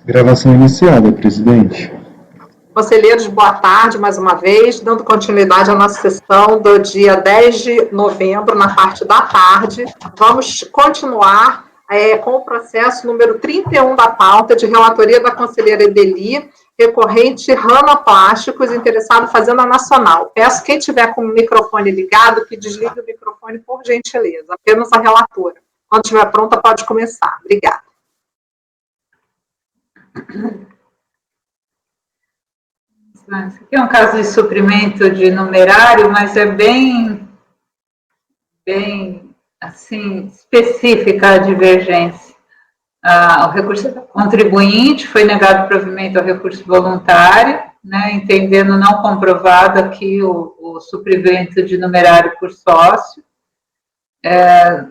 Gravação iniciada, presidente. Conselheiros, boa tarde mais uma vez, dando continuidade à nossa sessão do dia 10 de novembro, na parte da tarde. Vamos continuar com o processo número 31 da pauta de relatoria da conselheira Edeli, recorrente Rana Plásticos, interessado em Fazenda Nacional. Peço quem tiver com o microfone ligado que desligue o microfone, por gentileza, apenas a relatora. Quando estiver pronta, pode começar. Obrigada. Esse aqui é um caso de suprimento de numerário, mas é bem assim, específica a divergência. O recurso contribuinte foi negado provimento ao recurso voluntário, né, entendendo não comprovado aqui o suprimento de numerário por sócio.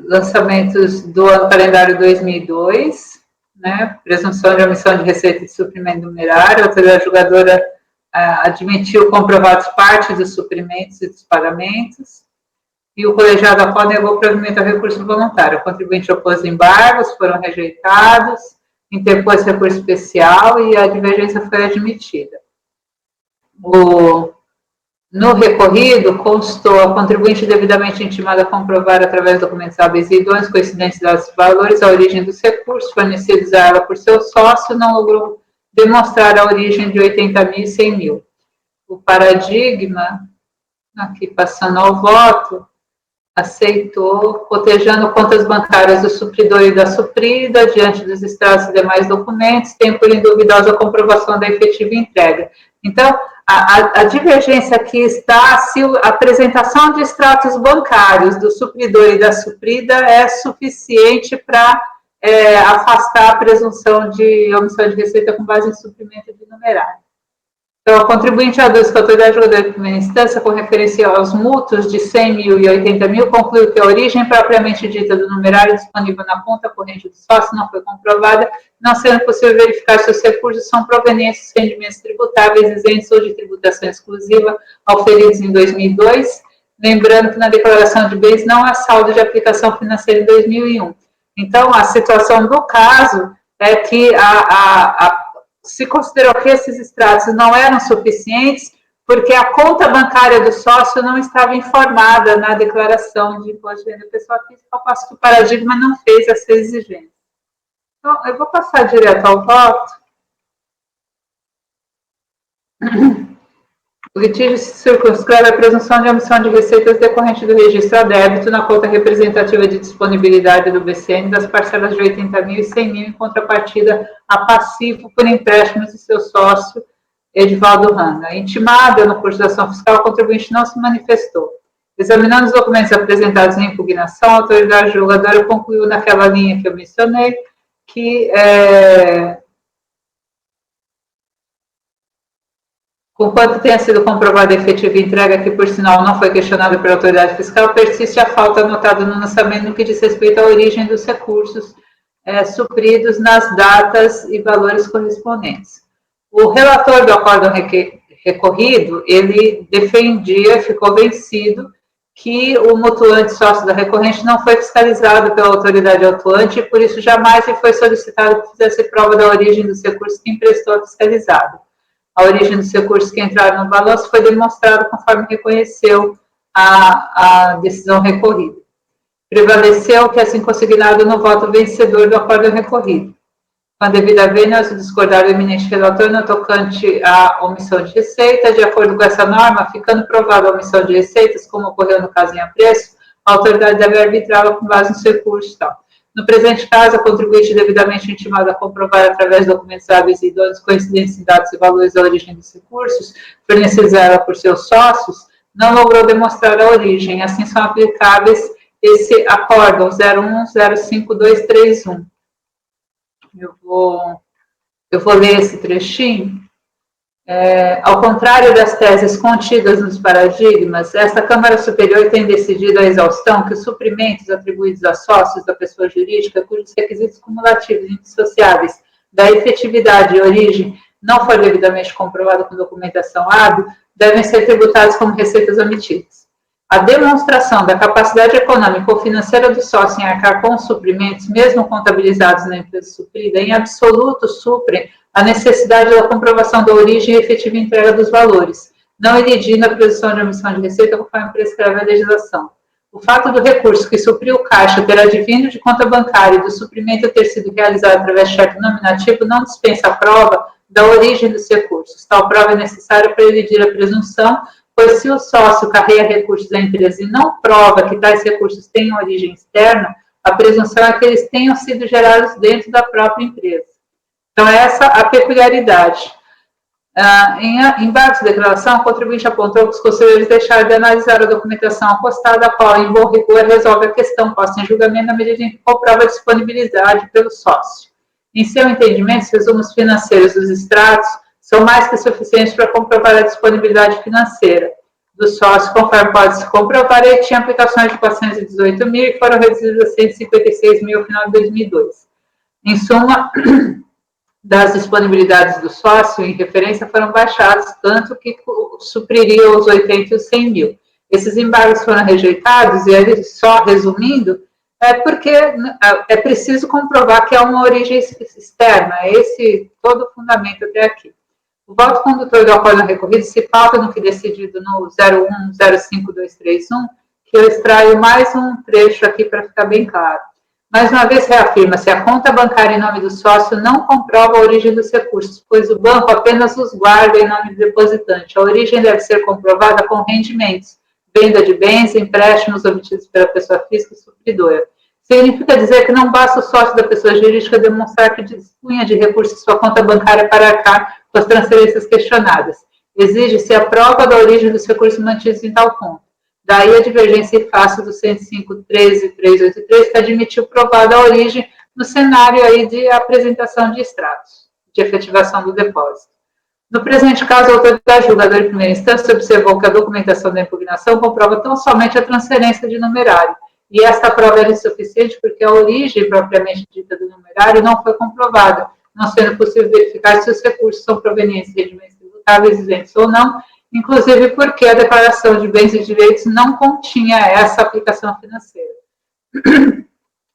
Lançamentos do ano calendário 2002, né, presunção de omissão de receita de suprimento numerário, a autoridade julgadora admitiu comprovados parte dos suprimentos e dos pagamentos, e o colegiado ACO negou provimento ao recurso voluntário. O contribuinte opôs embargos, foram rejeitados, interpôs recurso especial e a divergência foi admitida. No recorrido, constou a contribuinte devidamente intimada a comprovar através de documentos hábeis e idôneos, coincidentes dos valores, a origem dos recursos fornecidos a ela por seu sócio, não logrou demonstrar a origem de 80 mil e 100 mil. O paradigma, aqui passando ao voto, aceitou, cotejando contas bancárias do supridor e da suprida, diante dos extratos e demais documentos, tem por induvidosa comprovação da efetiva entrega. Então, a divergência aqui está se a apresentação de extratos bancários do supridor e da suprida é suficiente para afastar a presunção de omissão de receita com base em suprimento de numerário. Então, o contribuinte aduz que a autoridade julgadora de primeira instância, com referência aos mútuos de 100 mil e 80 mil, concluiu que a origem propriamente dita do numerário disponível na conta corrente do sócio não foi comprovada, não sendo possível verificar se os recursos são provenientes dos rendimentos tributáveis isentos ou de tributação exclusiva auferidos em 2002, lembrando que na declaração de bens não há saldo de aplicação financeira em 2001. Então, a situação do caso é que se considerou que esses extratos não eram suficientes porque a conta bancária do sócio não estava informada na declaração de imposto de renda pessoal física, ao passo que o paradigma não fez essa exigência. Então, eu vou passar direto ao voto. O litígio se circunscreve à presunção de omissão de receitas decorrente do registro a débito na conta representativa de disponibilidade do BCN das parcelas de 80 mil e 100 mil em contrapartida a passivo por empréstimos de seu sócio, Edivaldo Ranga. Intimada no curso da ação fiscal, o contribuinte não se manifestou. Examinando os documentos apresentados em impugnação, a autoridade julgadora concluiu naquela linha que eu mencionei que conquanto tenha sido comprovada a efetiva entrega, que por sinal não foi questionada pela autoridade fiscal, persiste a falta anotada no lançamento no que diz respeito à origem dos recursos supridos nas datas e valores correspondentes. O relator do acórdão recorrido, ele defendia, ficou vencido, que o mutuante sócio da recorrente não foi fiscalizado pela autoridade autuante e por isso jamais lhe foi solicitado que fizesse prova da origem dos recursos que emprestou ao fiscalizado. A origem dos recursos que entraram no balanço foi demonstrada conforme reconheceu a decisão recorrida. Prevaleceu o que é assim consignado no voto vencedor do acórdão recorrido. Com a devida vênia, se discordar do eminente relator no tocante à omissão de receita, de acordo com essa norma, ficando provada a omissão de receitas, como ocorreu no caso em apreço, a autoridade deve arbitrá-la com base nos recursos. No presente caso, a contribuinte devidamente intimada a comprovar através de documentos hábeis e idôneos coincidentes em dados e valores da origem dos recursos, fornecidos a ela por seus sócios, não logrou demonstrar a origem. Assim são aplicáveis esse acórdão 0105231. Eu vou ler esse trechinho. Ao contrário das teses contidas nos paradigmas, esta Câmara Superior tem decidido a exaustão que os suprimentos atribuídos a sócios da pessoa jurídica, cujos requisitos cumulativos e indissociáveis da efetividade e origem não for devidamente comprovado com documentação hábil, devem ser tributados como receitas omitidas. A demonstração da capacidade econômica ou financeira do sócio em arcar com os suprimentos, mesmo contabilizados na empresa suprida, em absoluto suprem a necessidade da comprovação da origem e efetiva entrega dos valores, não elidindo a presunção de omissão de receita conforme prescreve a legislação. O fato do recurso que supriu o caixa ter advindo de conta bancária e do suprimento ter sido realizado através de cheque nominativo não dispensa a prova da origem dos recursos. Tal prova é necessária para elidir a presunção, pois se o sócio carrega recursos da empresa e não prova que tais recursos tenham origem externa, a presunção é que eles tenham sido gerados dentro da própria empresa. Então, essa é a peculiaridade. Em embargos de declaração, o contribuinte apontou que os conselheiros deixaram de analisar a documentação apostada, a qual, em bom rigor, resolve a questão posta em julgamento na medida em que comprova a disponibilidade pelo sócio. Em seu entendimento, os resumos financeiros dos extratos são mais que suficientes para comprovar a disponibilidade financeira do sócio, conforme pode-se comprovar, ele tinha aplicações de 418 mil e foram reduzidas a 156 mil no final de 2002. Em suma, das disponibilidades do sócio em referência foram baixados, tanto que supriria os 80 e os 100 mil. Esses embargos foram rejeitados, e aí, só resumindo, é porque é preciso comprovar que há uma origem externa, esse todo o fundamento até aqui. O voto condutor do acordo recorrido se pauta no que decidido no 0105231, que eu extraio mais um trecho aqui para ficar bem claro. Mais uma vez reafirma-se, a conta bancária em nome do sócio não comprova a origem dos recursos, pois o banco apenas os guarda em nome do depositante. A origem deve ser comprovada com rendimentos, venda de bens, empréstimos obtidos pela pessoa física e supridora. Significa dizer que não basta o sócio da pessoa jurídica demonstrar que dispunha de recursos em sua conta bancária para arcar com as transferências questionadas. Exige-se a prova da origem dos recursos mantidos em tal conta. Daí a divergência fácil do 105.13.383, que admitiu provada a origem no cenário aí de apresentação de extratos, de efetivação do depósito. No presente caso, a autoridade julgadora em primeira instância observou que a documentação da impugnação comprova tão somente a transferência de numerário, e esta prova era insuficiente porque a origem propriamente dita do numerário não foi comprovada, não sendo possível verificar se os recursos são provenientes de rendimentos tributáveis isentos ou não, inclusive porque a declaração de bens e direitos não continha essa aplicação financeira.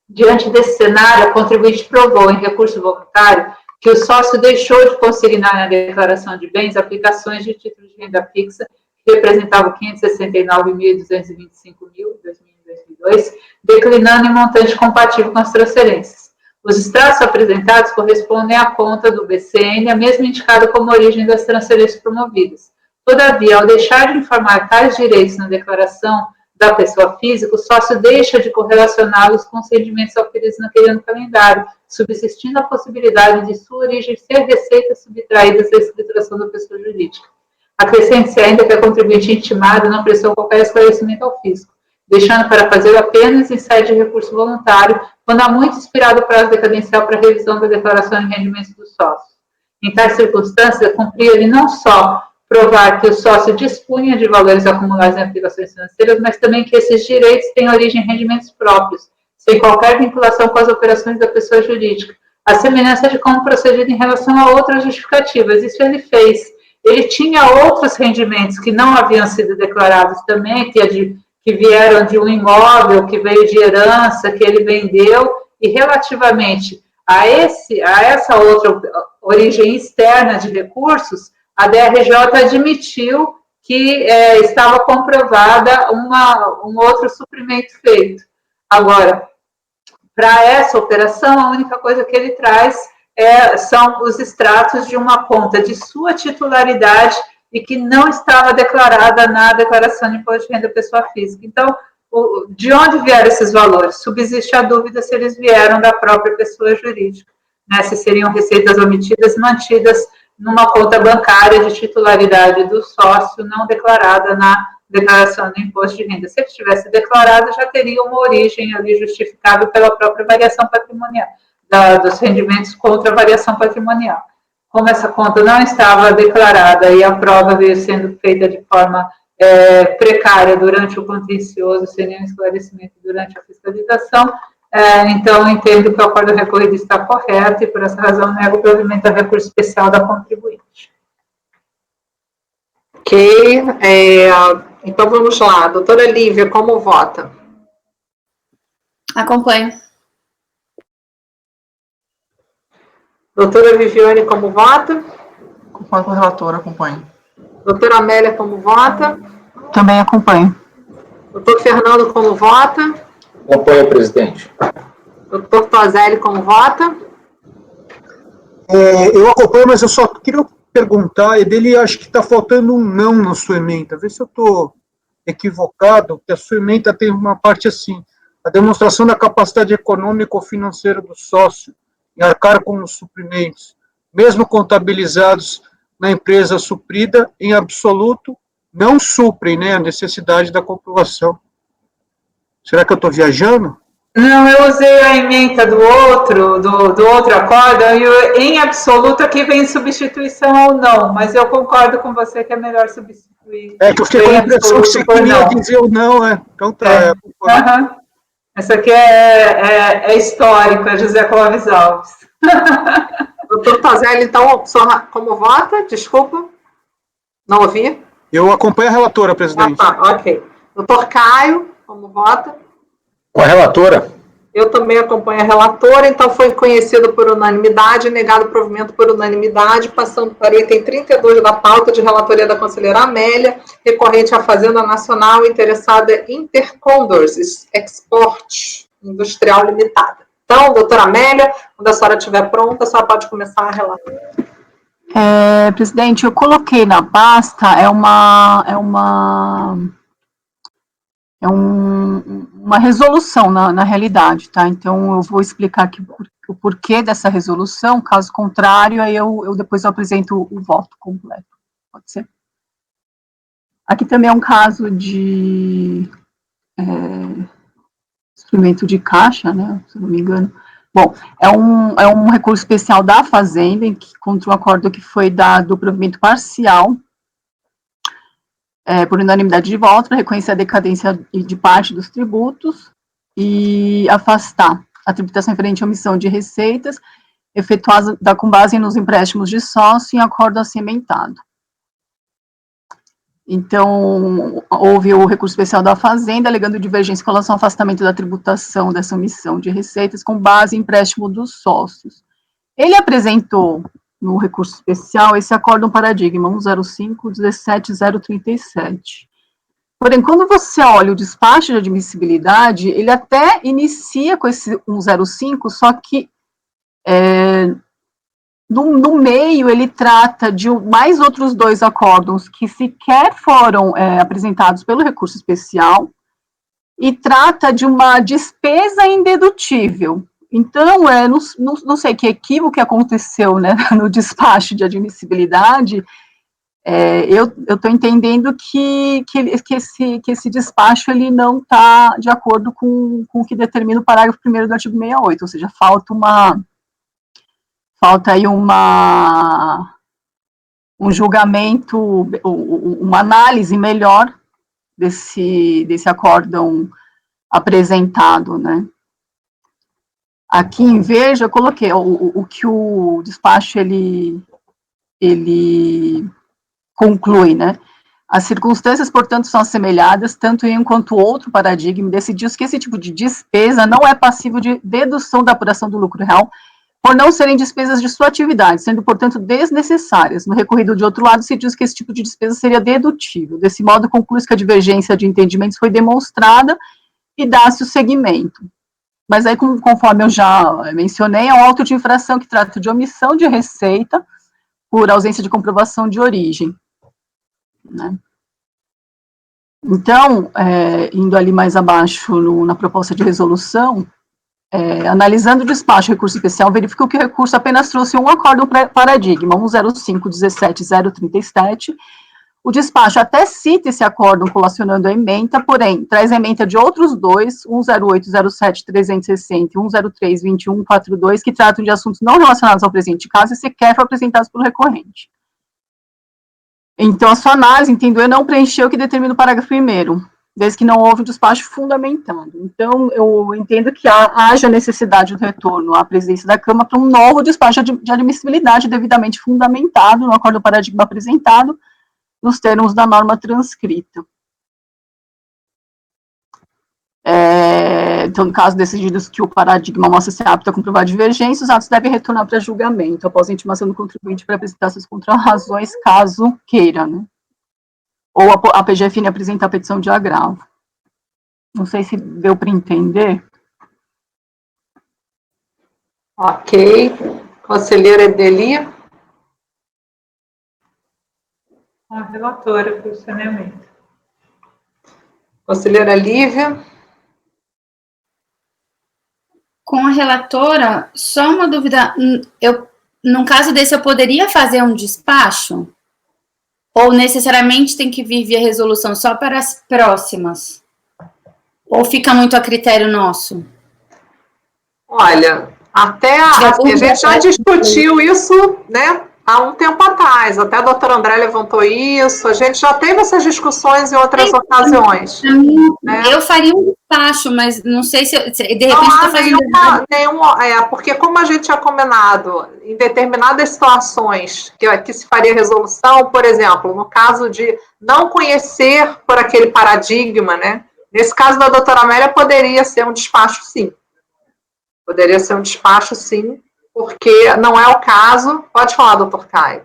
Diante desse cenário, a contribuinte provou em recurso voluntário que o sócio deixou de consignar na declaração de bens aplicações de títulos de renda fixa que representavam 569.225 mil em 2002, declinando em montante compatível com as transferências. Os extratos apresentados correspondem à conta do BCN, a mesma indicada como origem das transferências promovidas. Todavia, ao deixar de informar tais direitos na declaração da pessoa física, o sócio deixa de correlacioná-los com os rendimentos oferidos naquele ano calendário, subsistindo a possibilidade de sua origem ser receitas subtraídas da escrituração da pessoa jurídica. Acrescente-se ainda que a contribuinte intimada não prestou qualquer esclarecimento ao fisco, deixando para fazer apenas em sede de recurso voluntário, quando há muito expirado o prazo decadencial para a revisão da declaração de rendimentos do sócio. Em tais circunstâncias, cumpria-lhe não só provar que o sócio dispunha de valores acumulados em aplicações financeiras, mas também que esses direitos têm origem em rendimentos próprios, sem qualquer vinculação com as operações da pessoa jurídica, a semelhança de como procedido em relação a outras justificativas. Isso ele fez. Ele tinha outros rendimentos que não haviam sido declarados também, que vieram de um imóvel, que veio de herança, que ele vendeu, e relativamente a essa outra origem externa de recursos, a DRJ admitiu que estava comprovada um outro suprimento feito. Agora, para essa operação, a única coisa que ele traz são os extratos de uma conta de sua titularidade e que não estava declarada na declaração de imposto de renda pessoa física. Então, de onde vieram esses valores? Subsiste a dúvida se eles vieram da própria pessoa jurídica, né? Se seriam receitas omitidas mantidas numa conta bancária de titularidade do sócio não declarada na declaração do imposto de renda. Se ele tivesse declarado, já teria uma origem ali justificável pela própria variação patrimonial, dos rendimentos contra a variação patrimonial. Como essa conta não estava declarada e a prova veio sendo feita de forma precária durante o contencioso, sem nenhum esclarecimento durante a fiscalização, então entendo que o acordo recorrido está correto e, por essa razão, nego o provimento a recurso especial da contribuinte. Ok. Então, vamos lá. Doutora Lívia, como vota? Acompanho. Doutora Viviane, como vota? Concordo com a relatora, acompanho. Doutora Amélia, como vota? Também acompanho. Doutor Fernando, como vota? Acompanho, presidente. Doutor Tozelli, como vota? Eu acompanho, mas eu só queria perguntar, dele acho que está faltando um não na sua emenda. Vê se eu estou equivocado, que a sua emenda tem uma parte assim, a demonstração da capacidade econômica ou financeira do sócio em arcar com os suprimentos, mesmo contabilizados na empresa suprida, em absoluto, não suprem, né, a necessidade da comprovação. Será que eu estou viajando? Não, eu usei a ementa do outro acordo, e em absoluto aqui vem substituição ou não, mas eu concordo com você que é melhor substituir. É que eu fiquei com a impressão que você queria dizer o não, Então tá. Uhum. Essa aqui é histórico, é José Clóvis Alves. Doutor Tozelli, então, como vota? Desculpa. Não ouvi? Eu acompanho a relatora, presidente. Tá, ok. Doutor Caio, como vota? Com a relatora. Eu também acompanho a relatora, então foi conhecido por unanimidade, negado provimento por unanimidade, passando para item 32 da pauta de relatoria da conselheira Amélia, recorrente à Fazenda Nacional interessada Intercondors Export Industrial Limitada. Então, doutora Amélia, quando a senhora estiver pronta, a senhora pode começar a relatar. Presidente, eu coloquei na pasta, uma resolução na realidade, tá? Então, eu vou explicar aqui o porquê dessa resolução, caso contrário, aí depois eu apresento o voto completo, pode ser? Aqui também é um caso de suprimento de caixa, né, se não me engano. Bom, é um recurso especial da Fazenda, contra um acordo que foi dado provimento parcial, por unanimidade de votos, para reconhecer a decadência de parte dos tributos e afastar a tributação referente à omissão de receitas efetuada com base nos empréstimos de sócio em acordo assim emendado. Então, houve o recurso especial da Fazenda, alegando divergência com relação ao afastamento da tributação dessa omissão de receitas com base em empréstimo dos sócios. Ele apresentou no recurso especial esse acórdão paradigma 105.17.037. Porém, quando você olha o despacho de admissibilidade, ele até inicia com esse 105, só que no meio ele trata de mais outros dois acórdãos que sequer foram apresentados pelo recurso especial e trata de uma despesa indedutível. Então, não sei que equívoco que aconteceu, né, no despacho de admissibilidade. Eu estou entendendo que esse despacho ele não está de acordo com o que determina o parágrafo 1º do artigo 68, ou seja, falta aí um julgamento, uma análise melhor desse acórdão apresentado, né. Aqui em verde eu coloquei o que o despacho ele conclui, né? As circunstâncias, portanto, são assemelhadas, tanto em um quanto outro paradigma, decidiu-se que esse tipo de despesa não é passível de dedução da apuração do lucro real, por não serem despesas de sua atividade, sendo, portanto, desnecessárias. No recorrido de outro lado, se diz que esse tipo de despesa seria dedutível. Desse modo, conclui-se que a divergência de entendimentos foi demonstrada e dá-se o seguimento. Mas aí, conforme eu já mencionei, é um auto de infração que trata de omissão de receita por ausência de comprovação de origem, né? Então, indo ali mais abaixo na proposta de resolução, analisando o despacho recurso especial, verificou que o recurso apenas trouxe um acórdão paradigma, 105.17.037, o despacho até cita esse acórdão colacionando a ementa, porém, traz a ementa de outros dois, 108.07.360 e 103.21.42, que tratam de assuntos não relacionados ao presente caso e sequer foram apresentados pelo recorrente. Então, a sua análise, entendo eu, não preencheu o que determina o parágrafo 1º, desde que não houve um despacho fundamentado. Então, eu entendo que haja necessidade do retorno à presidência da Câmara para um novo despacho de admissibilidade devidamente fundamentado no acordo paradigma apresentado, nos termos da norma transcrita. Então, no caso decididos que o paradigma mostra ser apto a comprovar divergência, os atos devem retornar para julgamento, após a intimação do contribuinte para apresentar suas contrarrazões, caso queira, né? Ou a PGFN apresentar a petição de agravo. Não sei se deu para entender. Ok. Conselheira Edeli. A relatora para o saneamento. Conselheira Lívia. Com a relatora, só uma dúvida. No caso desse, eu poderia fazer um despacho? Ou necessariamente tem que vir via resolução só para as próximas? Ou fica muito a critério nosso? Olha, até a gente já discutiu isso, né, há um tempo atrás. Até a doutora André levantou isso. A gente já teve essas discussões em outras ocasiões. Né? Eu faria um despacho, mas não sei se de repente não há nenhum, porque como a gente tinha combinado em determinadas situações que se faria resolução, por exemplo, no caso de não conhecer por aquele paradigma, né? Nesse caso da doutora Amélia, poderia ser um despacho, sim. Poderia ser um despacho, sim, porque não é o caso. Pode falar, doutor Caio.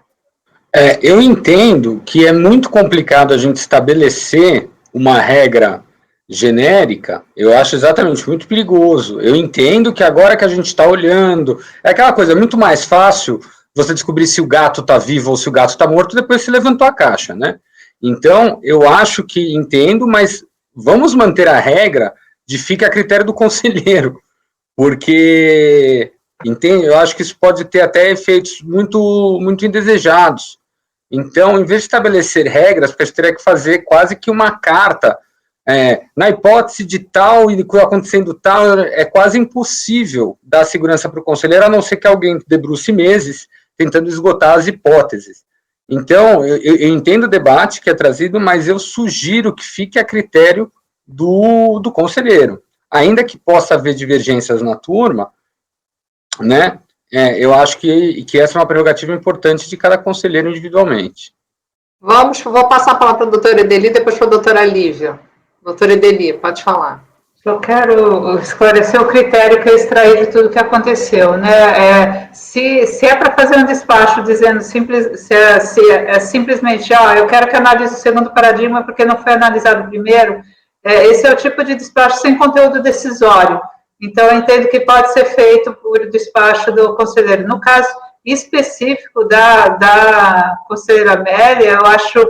Eu entendo que é muito complicado a gente estabelecer uma regra genérica. Eu acho exatamente muito perigoso. Eu entendo que agora que a gente está olhando, é aquela coisa, é muito mais fácil você descobrir se o gato está vivo ou se o gato está morto depois se levantou a caixa, né? Então, eu acho que entendo, mas vamos manter a regra de fica a critério do conselheiro, porque, entende? Eu acho que isso pode ter até efeitos muito, muito indesejados. Então, em vez de estabelecer regras, porque a gente teria que fazer quase que uma carta, na hipótese de tal e acontecendo tal, é quase impossível dar segurança para o conselheiro, a não ser que alguém debruce meses tentando esgotar as hipóteses. Então, eu entendo o debate que é trazido, mas eu sugiro que fique a critério do conselheiro. Ainda que possa haver divergências na turma, né, eu acho que essa é uma prerrogativa importante de cada conselheiro individualmente. Vou passar a palavra para a doutora Edeli, depois para a doutora Lívia. Doutora Edeli, pode falar. Eu quero esclarecer o critério que eu extraí de tudo que aconteceu, né? Se é para fazer um despacho dizendo se é simplesmente, eu quero que analise o segundo paradigma porque não foi analisado o primeiro, esse é o tipo de despacho sem conteúdo decisório. Então, eu entendo que pode ser feito por despacho do conselheiro. No caso específico da conselheira Amélia, eu acho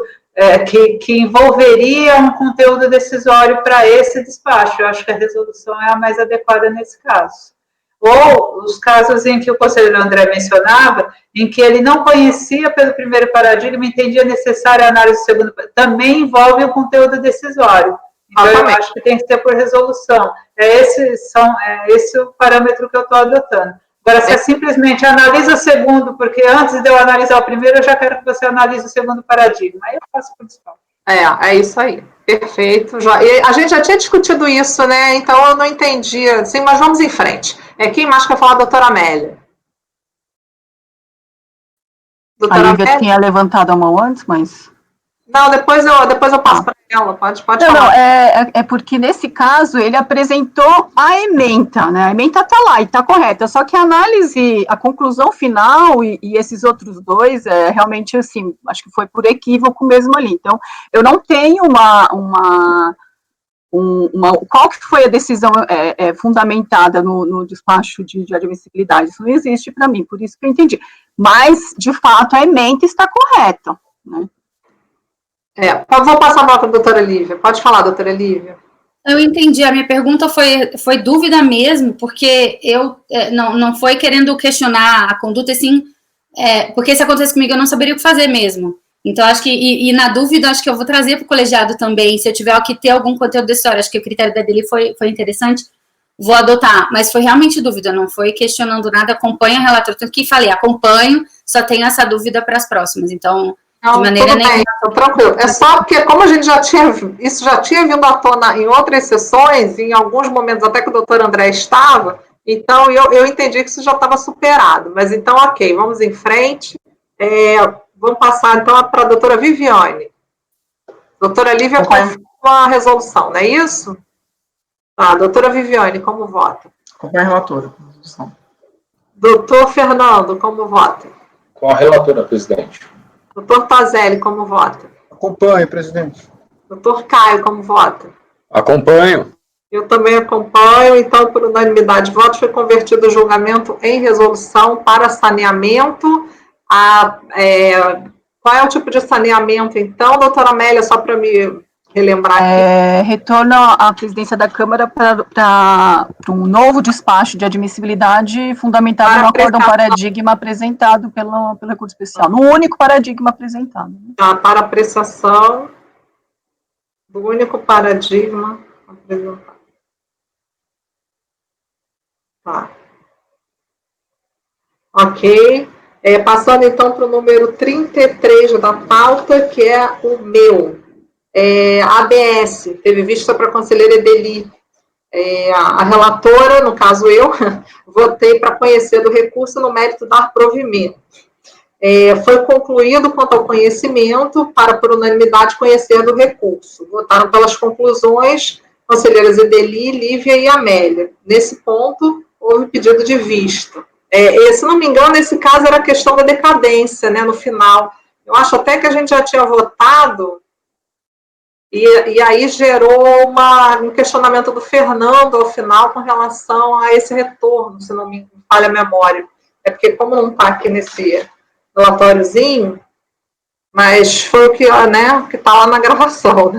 que envolveria um conteúdo decisório para esse despacho. Eu acho que a resolução é a mais adequada nesse caso. Ou os casos em que o conselheiro André mencionava, em que ele não conhecia pelo primeiro paradigma, entendia necessária a análise do segundo, também envolve o conteúdo decisório. Então, eu acho que tem que ser por resolução. Esse o parâmetro que eu estou adotando. Agora, se simplesmente analisa o segundo, porque antes de eu analisar o primeiro, eu já quero que você analise o segundo paradigma. Aí eu faço por despacho. É isso aí. Perfeito. E a gente já tinha discutido isso, né? Então eu não entendi, assim, mas vamos em frente. Quem mais quer falar? A doutora Amélia. Doutora a Lívia tinha levantado a mão antes, mas... Não, depois eu passo para ela, pode falar. Não, é porque nesse caso ele apresentou a ementa, né? A ementa está lá e está correta, só que a análise, a conclusão final e esses outros dois, realmente assim, acho que foi por equívoco mesmo ali. Então, eu não tenho qual que foi a decisão fundamentada no despacho de admissibilidade, isso não existe para mim, por isso que eu entendi. Mas, de fato, a ementa está correta, né? Vou passar a bola para a doutora Lívia. Pode falar, doutora Lívia. Eu entendi. A minha pergunta foi dúvida mesmo, porque eu não foi querendo questionar a conduta, assim, porque se acontecesse comigo, eu não saberia o que fazer mesmo. Então, acho que, e na dúvida, acho que eu vou trazer para o colegiado também, se eu tiver que ter algum conteúdo da história, acho que o critério da dele foi interessante, vou adotar. Mas foi realmente dúvida, não foi questionando nada, acompanho a relatora, tanto que falei, acompanho, só tenho essa dúvida para as próximas. Então... Não, de maneira nenhuma. Tranquilo. É só porque, como a gente já tinha vindo à tona em outras sessões, em alguns momentos até que o doutor André estava, então eu entendi que isso já estava superado. Mas então, ok, vamos em frente. Vamos passar então para a doutora Viviane. Doutora Lívia com a resolução, não é isso? Tá, doutora Viviane, como vota? Acompanho a relatora. Doutor Fernando, como vota? Com a relatora, presidente. Doutor Tozelli, como vota? Acompanhe, presidente. Doutor Caio, como vota? Acompanho. Eu também acompanho, então, por unanimidade de votos, foi convertido o julgamento em resolução para saneamento. Qual é o tipo de saneamento, então, doutora Amélia, só para me relembrar aqui? Retorna à presidência da Câmara para um novo despacho de admissibilidade fundamentado no acórdão paradigma apresentado pelo recurso especial, no único paradigma apresentado. Para apreciação do único paradigma apresentado. Tá. Ok. Passando, então, para o número 33 da pauta, que é o meu. ABS, teve vista para a conselheira Edeli. A relatora, no caso eu, votei para conhecer do recurso no mérito dar provimento. Foi concluído quanto ao conhecimento, para, por unanimidade, conhecer do recurso. Votaram pelas conclusões conselheiras Edeli, Lívia e Amélia. Nesse ponto, houve pedido de vista. Se não me engano, nesse caso era a questão da decadência, né, no final. Eu acho até que a gente já tinha votado, e aí gerou um questionamento do Fernando ao final com relação a esse retorno, se não me falha a memória. É porque, como não está aqui nesse relatóriozinho, mas foi o que está lá na gravação. Né?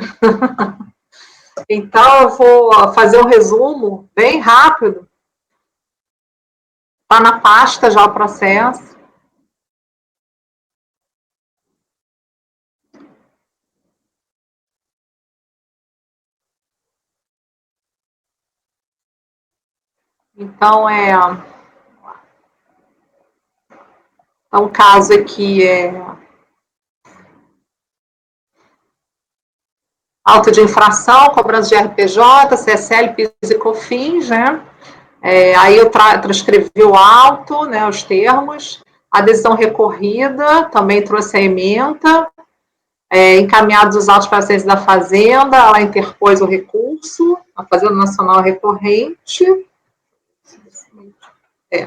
Então, eu vou fazer um resumo bem rápido. Está na pasta já o processo. Então, o caso aqui é auto de infração, cobrança de RPJ, CSL, PIS e COFINS, né? Aí eu transcrevi o auto, né, os termos, a decisão recorrida, também trouxe a ementa, encaminhados os autos para a ciência da Fazenda, ela interpôs o recurso, a Fazenda Nacional Recorrente,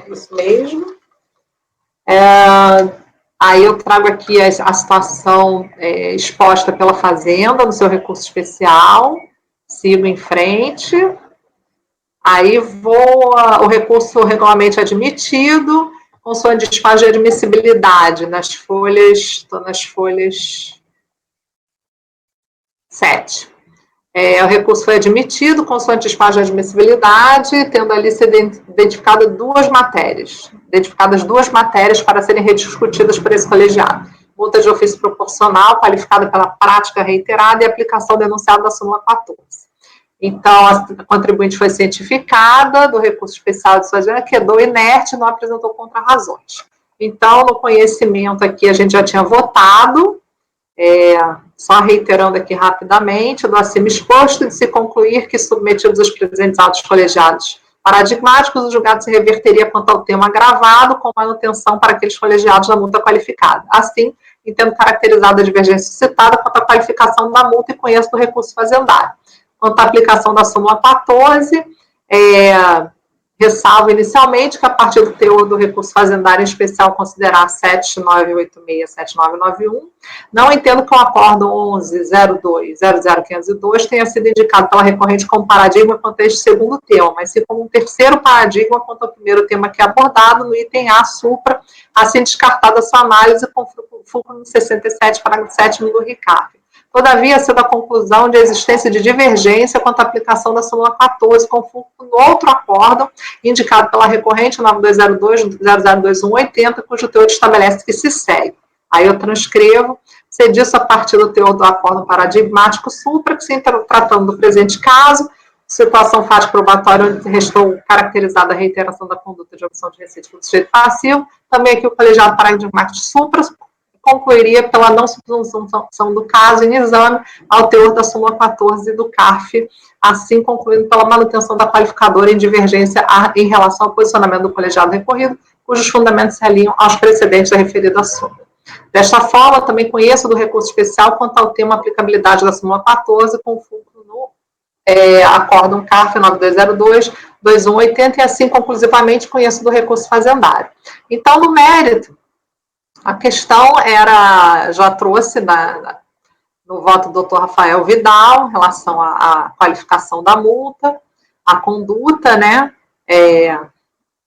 isso mesmo. Aí eu trago aqui a situação exposta pela Fazenda no seu recurso especial, sigo em frente. Aí o recurso regularmente admitido, consoante despacho de admissibilidade, estou nas folhas 7. O recurso foi admitido, consoante despacho de admissibilidade, tendo ali sido identificadas duas matérias para serem rediscutidas por esse colegiado. Multa de ofício proporcional, qualificada pela prática reiterada e aplicação denunciada da súmula 14. Então, a contribuinte foi cientificada do recurso especial de sua agenda, quedou inerte, não apresentou contra-razões. Então, no conhecimento aqui, a gente já tinha votado, só reiterando aqui rapidamente, do acima exposto, de se concluir que, submetidos os presentes autos colegiados paradigmáticos, o julgado se reverteria quanto ao tema agravado, com manutenção para aqueles colegiados da multa qualificada. Assim, entendo caracterizada a divergência suscitada quanto à qualificação da multa e conheço do recurso fazendário. Quanto à aplicação da súmula 14, ressalvo inicialmente que, a partir do teor do recurso fazendário, em especial considerar 7986 7991, não entendo que o acórdão 11.02.00502 tenha sido indicado pela recorrente como paradigma quanto a este segundo tema, mas sim como um terceiro paradigma quanto ao primeiro tema que é abordado no item A, supra, assim descartada a sua análise com fulcro no 67, parágrafo 7º do RICAF. Todavia, sendo a conclusão de existência de divergência quanto à aplicação da súmula 14, com fulcro no outro acórdão, indicado pela recorrente 9202-002180, cujo teor estabelece que se segue. Aí eu transcrevo, se disso a partir do teor do acórdão paradigmático supra, que se tratando do presente caso, situação fática probatória onde restou caracterizada a reiteração da conduta de omissão de receita do sujeito passivo, também aqui o colegiado paradigmático supra, concluiria pela não subsunção do caso em exame ao teor da súmula 14 do CARF, assim concluindo pela manutenção da qualificadora em divergência em relação ao posicionamento do colegiado recorrido, cujos fundamentos se alinham aos precedentes da referida súmula. Desta forma, também conheço do recurso especial quanto ao tema aplicabilidade da súmula 14, com fulcro no Acórdão CARF 9202-2180, e assim conclusivamente conheço do recurso fazendário. Então, no mérito, a questão já trouxe no voto do doutor Rafael Vidal, em relação à qualificação da multa, a conduta, né?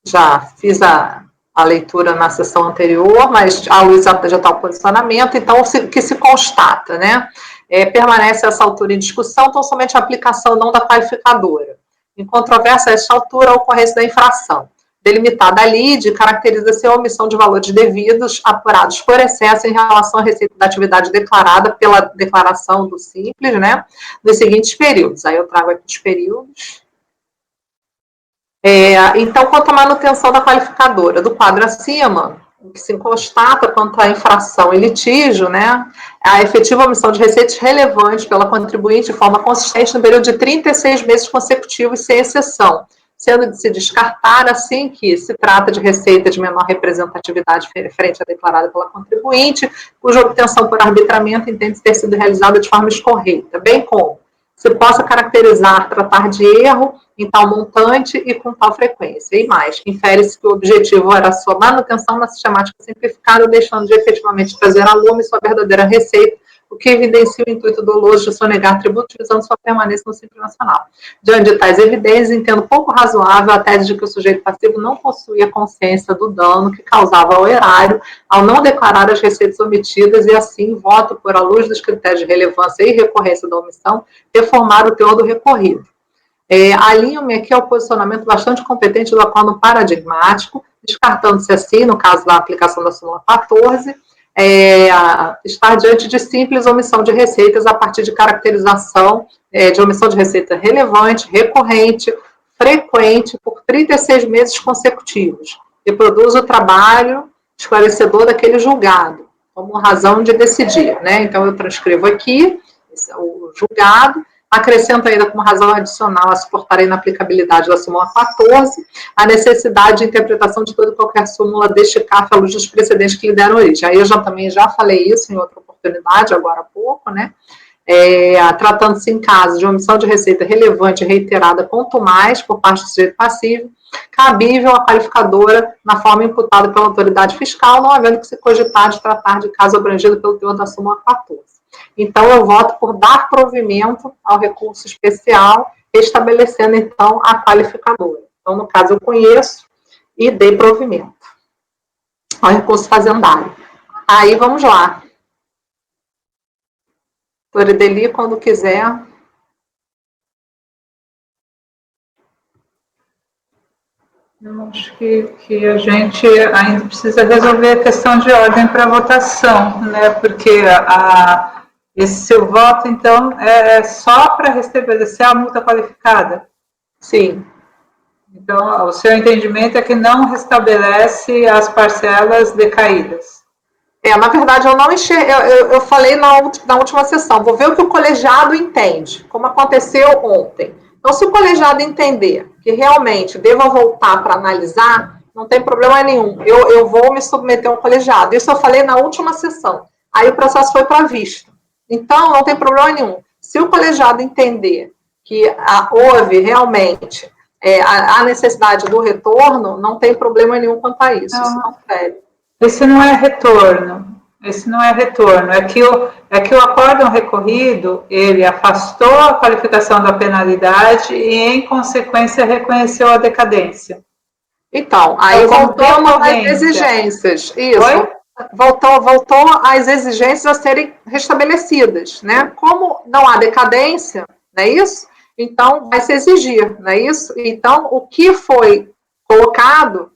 Já fiz a leitura na sessão anterior, mas a luz já está o posicionamento, então, o que se constata, né? Permanece a essa altura em discussão, então, somente a aplicação não da qualificadora. Em controvérsia, a esta altura, a ocorrência da infração. Delimitada a lide, caracteriza-se a omissão de valores devidos apurados por excesso em relação à receita da atividade declarada pela declaração do Simples, né? Nos seguintes períodos. Aí eu trago aqui os períodos. Então, quanto à manutenção da qualificadora do quadro acima, o que se constata quanto à infração e litígio, né, a efetiva omissão de receitas relevantes pela contribuinte de forma consistente no período de 36 meses consecutivos, sem exceção, sendo de se descartar, assim, que se trata de receita de menor representatividade frente à declarada pela contribuinte, cuja obtenção por arbitramento entende ter sido realizada de forma escorreita, bem como se possa caracterizar, tratar de erro em tal montante e com tal frequência. E mais, infere-se que o objetivo era a sua manutenção na sistemática simplificada, deixando de efetivamente trazer a lume sua verdadeira receita, o que evidencia o intuito doloso de sonegar tributo, visando sua permanência no Simples Nacional. Diante de tais evidências, entendo pouco razoável a tese de que o sujeito passivo não possuía consciência do dano que causava ao erário ao não declarar as receitas omitidas e, assim, voto por, à luz dos critérios de relevância e recorrência da omissão, reformar o teor do recorrido. Alinho-me aqui ao posicionamento bastante competente do acordo paradigmático, descartando-se assim, no caso da aplicação da súmula 14, estar diante de simples omissão de receitas a partir de caracterização de omissão de receita relevante, recorrente, frequente, por 36 meses consecutivos, e produz o trabalho esclarecedor daquele julgado, como razão de decidir, né? Então, eu transcrevo aqui o julgado, acrescento ainda como razão adicional a suportar a inaplicabilidade da súmula 14, a necessidade de interpretação de toda e qualquer súmula deste CARF à luz dos precedentes que lhe deram origem. Aí eu também já falei isso em outra oportunidade, agora há pouco, né? Tratando-se em caso de omissão de receita relevante e reiterada, quanto mais por parte do sujeito passivo, cabível a qualificadora na forma imputada pela autoridade fiscal, não havendo que se cogitar de tratar de caso abrangido pelo teor da súmula 14. Então, eu voto por dar provimento ao recurso especial, estabelecendo, então, a qualificadora. Então, no caso, eu conheço e dei provimento ao recurso fazendário. Aí, vamos lá. Doutora Ideli, quando quiser. Eu acho que a gente ainda precisa resolver a questão de ordem para votação, né? Porque esse seu voto, então, é só para restabelecer a multa qualificada? Sim. Então, o seu entendimento é que não restabelece as parcelas decaídas? Na verdade, eu não enxerguei, eu falei na última sessão, vou ver o que o colegiado entende, como aconteceu ontem. Então, se o colegiado entender que realmente deva voltar para analisar, não tem problema nenhum, eu vou me submeter ao colegiado. Isso eu falei na última sessão. Aí o processo foi para vista. Então, não tem problema nenhum. Se o colegiado entender que houve realmente a necessidade do retorno, não tem problema nenhum quanto a isso. Isso não fere. Esse não é retorno. Esse não é retorno. É que o acórdão recorrido, ele afastou a qualificação da penalidade e, em consequência, reconheceu a decadência. Então, aí voltou às exigências. Isso. Oi? Voltou às exigências a serem restabelecidas, né? Como não há decadência, não é isso? Então, vai se exigir, não é isso? Então, o que foi colocado,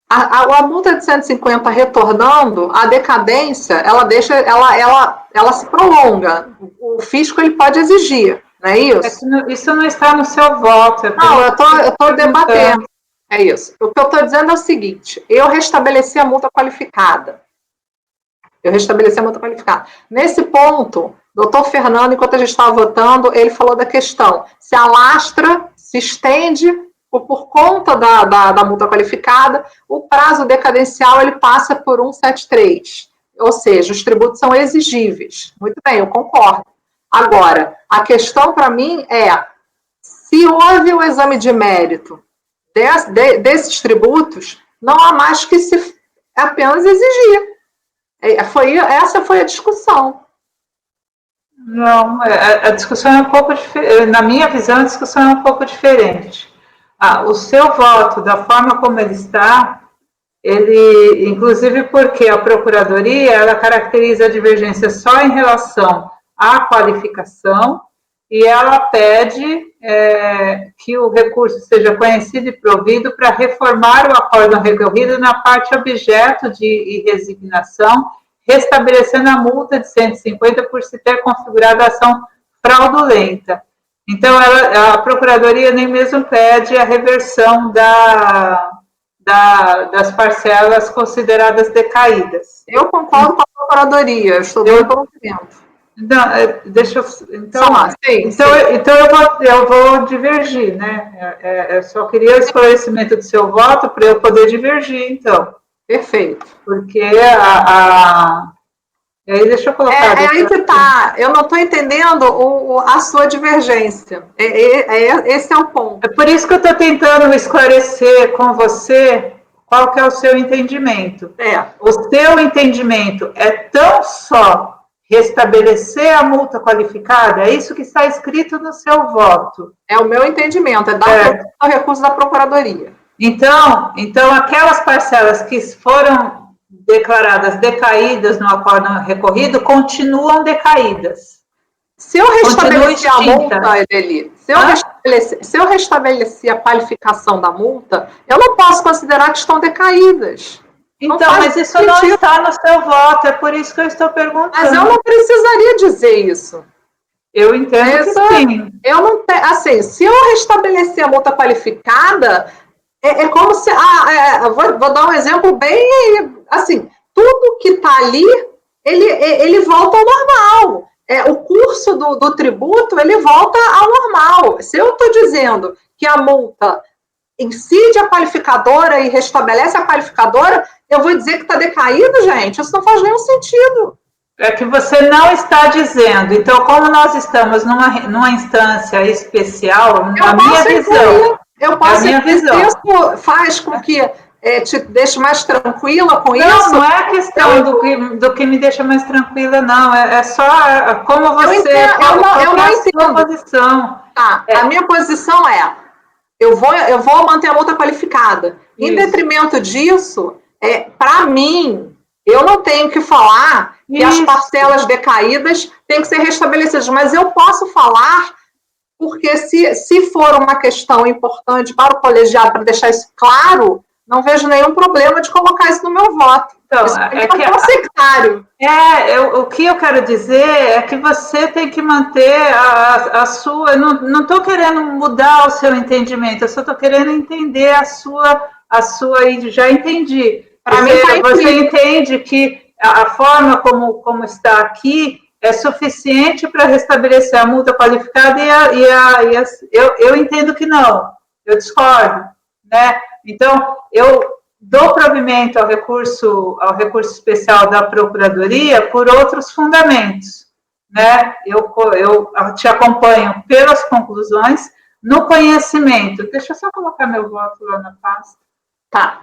a multa de 150 retornando, a decadência, ela se prolonga. O fisco, ele pode exigir, não é isso? Isso não está no seu voto. Não, eu estou debatendo. É isso. O que eu estou dizendo é o seguinte, eu restabeleci a multa qualificada. Nesse ponto, doutor Fernando, enquanto a gente estava votando, ele falou da questão, se alastra, se estende, por conta da multa qualificada, o prazo decadencial ele passa por 173. Ou seja, os tributos são exigíveis. Muito bem, eu concordo. Agora, a questão para mim é, se houve o exame de mérito desses tributos, não há mais que se apenas exigir. Essa foi a discussão. Não, a discussão é um pouco diferente. Na minha visão, a discussão é um pouco diferente. O seu voto, da forma como ele está, ele, inclusive porque a Procuradoria, ela caracteriza a divergência só em relação à qualificação, e ela pede que o recurso seja conhecido e provido para reformar o acórdão recorrido na parte objeto de resignação, restabelecendo a multa de 150 por se ter configurado a ação fraudulenta. Então, a Procuradoria nem mesmo pede a reversão das parcelas consideradas decaídas. Eu concordo com a Procuradoria, eu estou dando pelo tempo. Não, deixa eu... Então, sim. Eu vou divergir, né? Eu só queria o esclarecimento do seu voto para eu poder divergir, então. Perfeito. Porque e aí, deixa eu colocar... aí que tá. Eu não estou entendendo a sua divergência. Esse é o ponto. É por isso que eu estou tentando esclarecer com você qual que é o seu entendimento. O seu entendimento é tão só restabelecer a multa qualificada? É isso que está escrito no seu voto. É o meu entendimento, o recurso da Procuradoria. Então, aquelas parcelas que foram declaradas decaídas no acórdão recorrido continuam decaídas. Se eu restabelecer a multa, Edeli, se eu restabelecer a qualificação da multa, eu não posso considerar que estão decaídas. Então, mas isso não está no seu voto, é por isso que eu estou perguntando. Mas eu não precisaria dizer isso. Eu entendo que sim. Eu não tenho, assim, se eu restabelecer a multa qualificada, é como se... vou dar um exemplo bem... Assim, tudo que está ali, ele volta ao normal. O curso do tributo, ele volta ao normal. Se eu estou dizendo que a multa incide a qualificadora e restabelece a qualificadora, eu vou dizer que está decaído, gente? Isso não faz nenhum sentido. É que você não está dizendo. Então, como nós estamos numa instância especial, na minha visão... Eu posso dizer, isso faz com que te deixe mais tranquila com isso? Não é questão do que me deixa mais tranquila, não. É só como você... Eu não entendo. A posição. Tá, a minha posição é... Eu vou manter a multa qualificada. Em detrimento disso, para mim, eu não tenho que falar que as parcelas decaídas têm que ser restabelecidas, mas eu posso falar, porque se for uma questão importante para o colegiado, para deixar isso claro, não vejo nenhum problema de colocar isso no meu voto. Então, isso é sectário. O que eu quero dizer é que você tem que manter a sua... Não estou querendo mudar o seu entendimento, eu só estou querendo entender a sua e já entendi. Para mim, você entende que a forma como está aqui é suficiente para restabelecer a multa qualificada eu entendo que não, eu discordo, né? Então, eu dou provimento ao recurso especial da Procuradoria por outros fundamentos, né? Eu te acompanho pelas conclusões, no conhecimento. Deixa eu só colocar meu voto lá na pasta. Tá.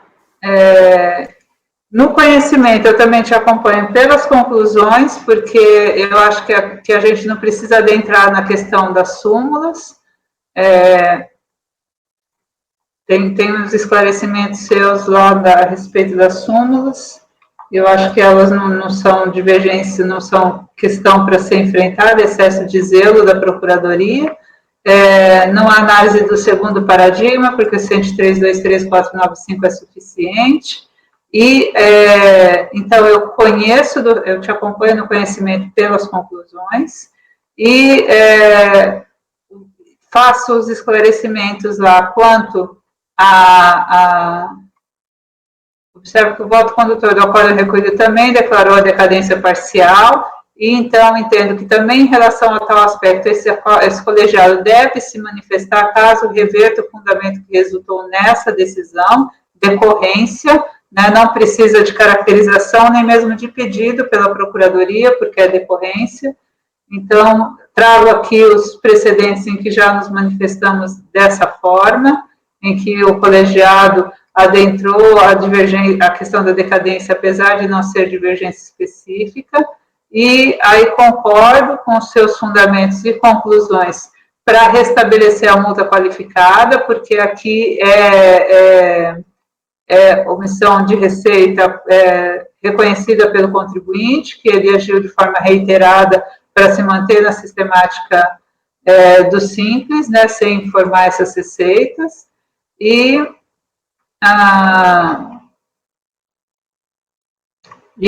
No conhecimento, eu também te acompanho pelas conclusões, porque eu acho que a gente não precisa adentrar na questão das súmulas. Tem uns esclarecimentos seus lá a respeito das súmulas. Eu acho que elas não são divergência, não são questão para ser enfrentada, excesso de zelo da Procuradoria. Não há análise do segundo paradigma, porque o 103.23495 é suficiente. Então, eu te acompanho no conhecimento pelas conclusões e faço os esclarecimentos lá quanto observo que o voto condutor do acórdão recolhido também declarou a decadência parcial, e então entendo que também em relação a tal aspecto, esse colegiado deve se manifestar caso reverta o fundamento que resultou nessa decisão, decorrência, né, não precisa de caracterização, nem mesmo de pedido pela Procuradoria, porque é decorrência. Então, trago aqui os precedentes em que já nos manifestamos dessa forma, em que o colegiado adentrou a questão da decadência, apesar de não ser divergência específica, e aí concordo com os seus fundamentos e conclusões para restabelecer a multa qualificada, porque aqui é omissão de receita reconhecida pelo contribuinte, que ele agiu de forma reiterada para se manter na sistemática do Simples, né, sem informar essas receitas, e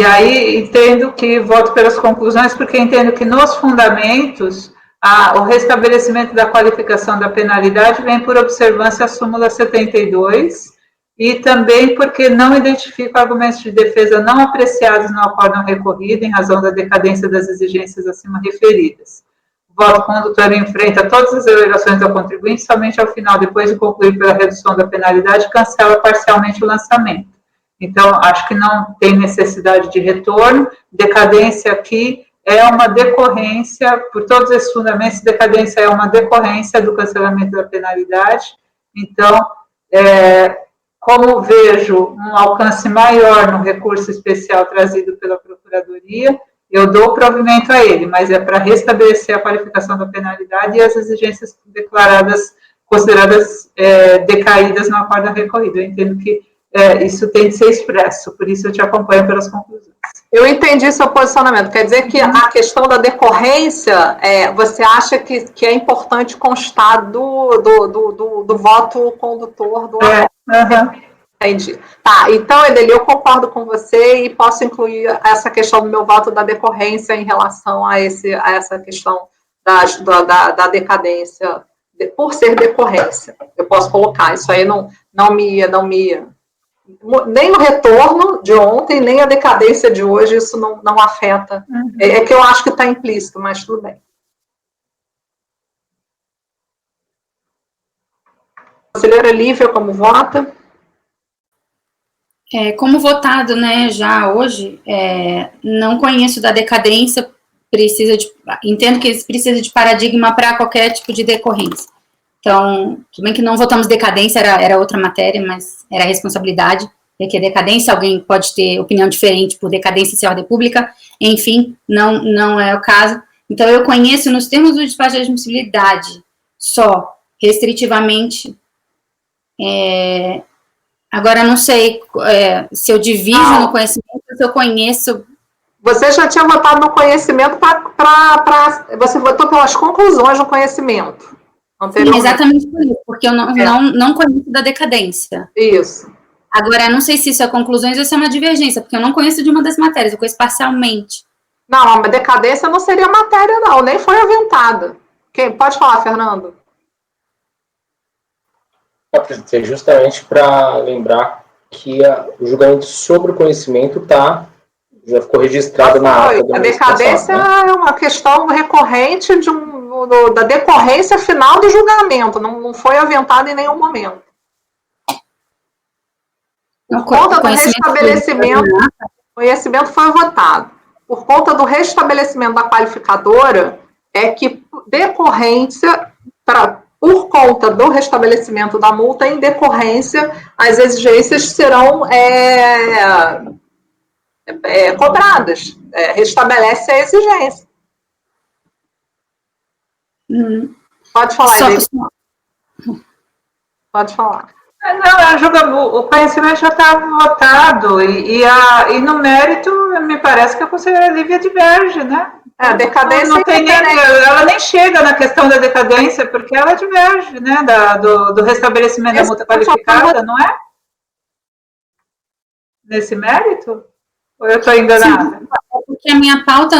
aí entendo que voto pelas conclusões, porque entendo que nos fundamentos o restabelecimento da qualificação da penalidade vem por observância à súmula 72, e também porque não identifico argumentos de defesa não apreciados no acórdão recorrido em razão da decadência das exigências acima referidas. O voto condutor enfrenta todas as alegações do contribuinte, somente ao final, depois de concluir pela redução da penalidade, cancela parcialmente o lançamento. Então, acho que não tem necessidade de retorno. Decadência aqui é uma decorrência, por todos esses fundamentos, decadência é uma decorrência do cancelamento da penalidade. Então, como vejo um alcance maior no recurso especial trazido pela Procuradoria, eu dou provimento a ele, mas é para restabelecer a qualificação da penalidade e as exigências declaradas, consideradas decaídas no acórdão recorrido. Eu entendo que isso tem de ser expresso, por isso eu te acompanho pelas conclusões. Eu entendi seu posicionamento. Quer dizer que a questão da decorrência, você acha que é importante constar do voto condutor do Entendi. Tá, então, Edeli, eu concordo com você e posso incluir essa questão do meu voto da decorrência em relação a essa questão da decadência, por ser decorrência. Eu posso colocar, isso aí não me nem o retorno de ontem, nem a decadência de hoje, isso não afeta. É que eu acho que está implícito, mas tudo bem. Conselheira Lívia, como vota? Como votado, né, já hoje, não conheço da decadência, entendo que precisa de paradigma para qualquer tipo de decorrência. Então, tudo bem que não votamos decadência, era outra matéria, mas era responsabilidade, porque decadência, alguém pode ter opinião diferente por decadência se a ordem pública, enfim, não é o caso. Então, eu conheço nos termos do despacho de admissibilidade, só, restritivamente, agora, não sei se eu divido no conhecimento, se eu conheço. Você já tinha votado no conhecimento você votou pelas conclusões do conhecimento. Sim, exatamente por isso, porque eu não conheço da decadência. Isso. Agora, não sei se isso é conclusões ou se é uma divergência, porque eu não conheço de uma das matérias, eu conheço parcialmente. Não, a decadência não seria matéria, não, nem foi aventada. Pode falar, Fernando? É justamente para lembrar que o julgamento sobre o conhecimento já ficou registrado na ata. A decadência é uma questão recorrente da decorrência final do julgamento, não foi aventada em nenhum momento. Por conta do restabelecimento, o conhecimento foi votado. Por conta do restabelecimento da qualificadora, é que decorrência, por conta do restabelecimento da multa, em decorrência, as exigências serão cobradas. Restabelece a exigência. Pode falar, Pode falar. Não, o conhecimento já estava votado, e no mérito, me parece que a conselheira Lívia diverge, né? A decadência não tem ela nem chega na questão da decadência, porque ela diverge, né, do restabelecimento da multa qualificada, não é? Nesse mérito? Ou eu estou enganada? Sim, porque a minha pauta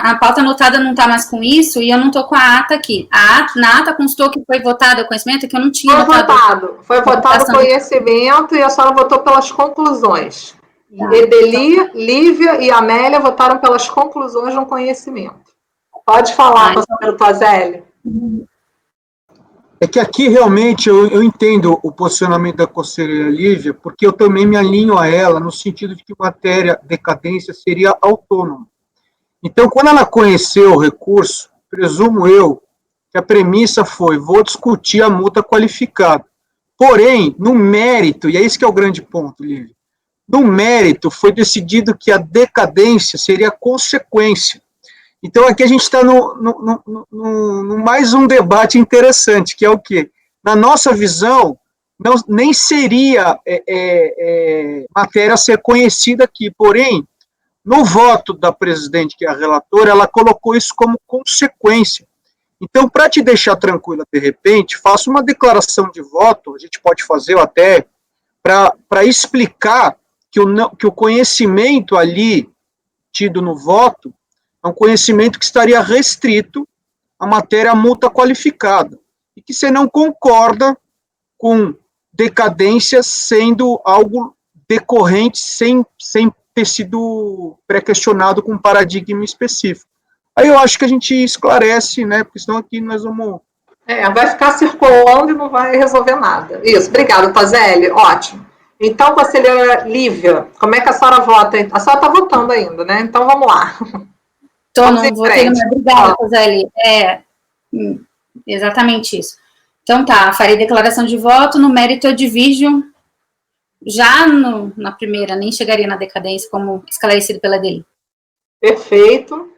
a pauta anotada não está mais com isso, e eu não estou com a ata aqui. Na ata constou que foi votado o conhecimento, que eu não tinha Foi votado o conhecimento, e a senhora votou pelas conclusões. Tá. Edeli, Lívia e Amélia votaram pelas conclusões do conhecimento. Pode falar, conselheiro Tozelli. É que aqui realmente eu entendo o posicionamento da conselheira Lívia, porque eu também me alinho a ela no sentido de que matéria decadência seria autônoma. Então, quando ela conheceu o recurso, presumo eu, que a premissa foi, vou discutir a multa qualificada. Porém, no mérito, e é esse que é o grande ponto, Lívia, no mérito foi decidido que a decadência seria consequência. Então, aqui a gente está no mais um debate interessante, que é o quê? Na nossa visão, nem seria matéria a ser conhecida aqui, porém, no voto da presidente, que é a relatora, ela colocou isso como consequência. Então, para te deixar tranquila, de repente, faça uma declaração de voto, a gente pode fazer até, para explicar que o conhecimento ali tido no voto é um conhecimento que estaria restrito à matéria multa qualificada, e que você não concorda com decadência sendo algo decorrente sem ter sido pré-questionado com um paradigma específico. Aí eu acho que a gente esclarece, né, porque senão aqui nós vamos... vai ficar circulando e não vai resolver nada. Isso, obrigada, Tozelli, ótimo. Então, conselheira Lívia, como é que a senhora vota? A senhora está votando ainda, né? Então, vamos lá. Não votei, mas obrigada, Tozelli. Exatamente isso. Então, farei declaração de voto, no mérito eu divido, já na primeira, nem chegaria na decadência, como esclarecido pela Adeli. Perfeito.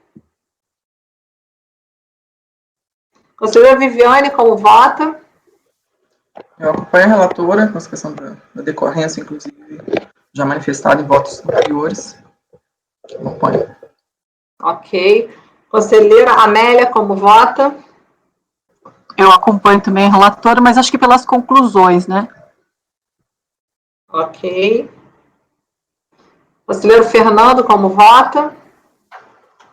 Conselheira Viviane, como vota? Eu acompanho a relatora com essa questão da decorrência, inclusive, já manifestada em votos anteriores. Acompanho. Ok. Conselheira Amélia, como vota? Eu acompanho também a relatora, mas acho que pelas conclusões, né? Ok. Conselheiro Fernando, como vota?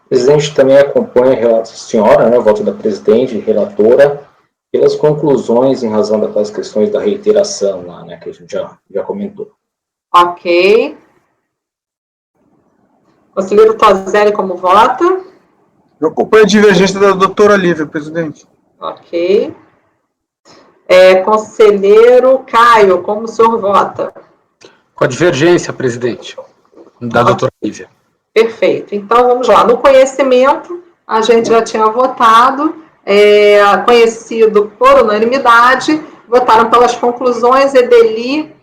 O presidente também acompanha a senhora, né, o voto da presidente e relatora, pelas conclusões em razão daquelas questões da reiteração lá, né, que a gente já comentou. Ok. Conselheiro Tozelli, como vota? Eu acompanho a divergência da doutora Lívia, presidente. Ok. Conselheiro Caio, como o senhor vota? Com a divergência, presidente, da doutora Lívia. Perfeito. Então, vamos lá. No conhecimento, a gente já tinha votado, conhecido por unanimidade, votaram pelas conclusões Edeli,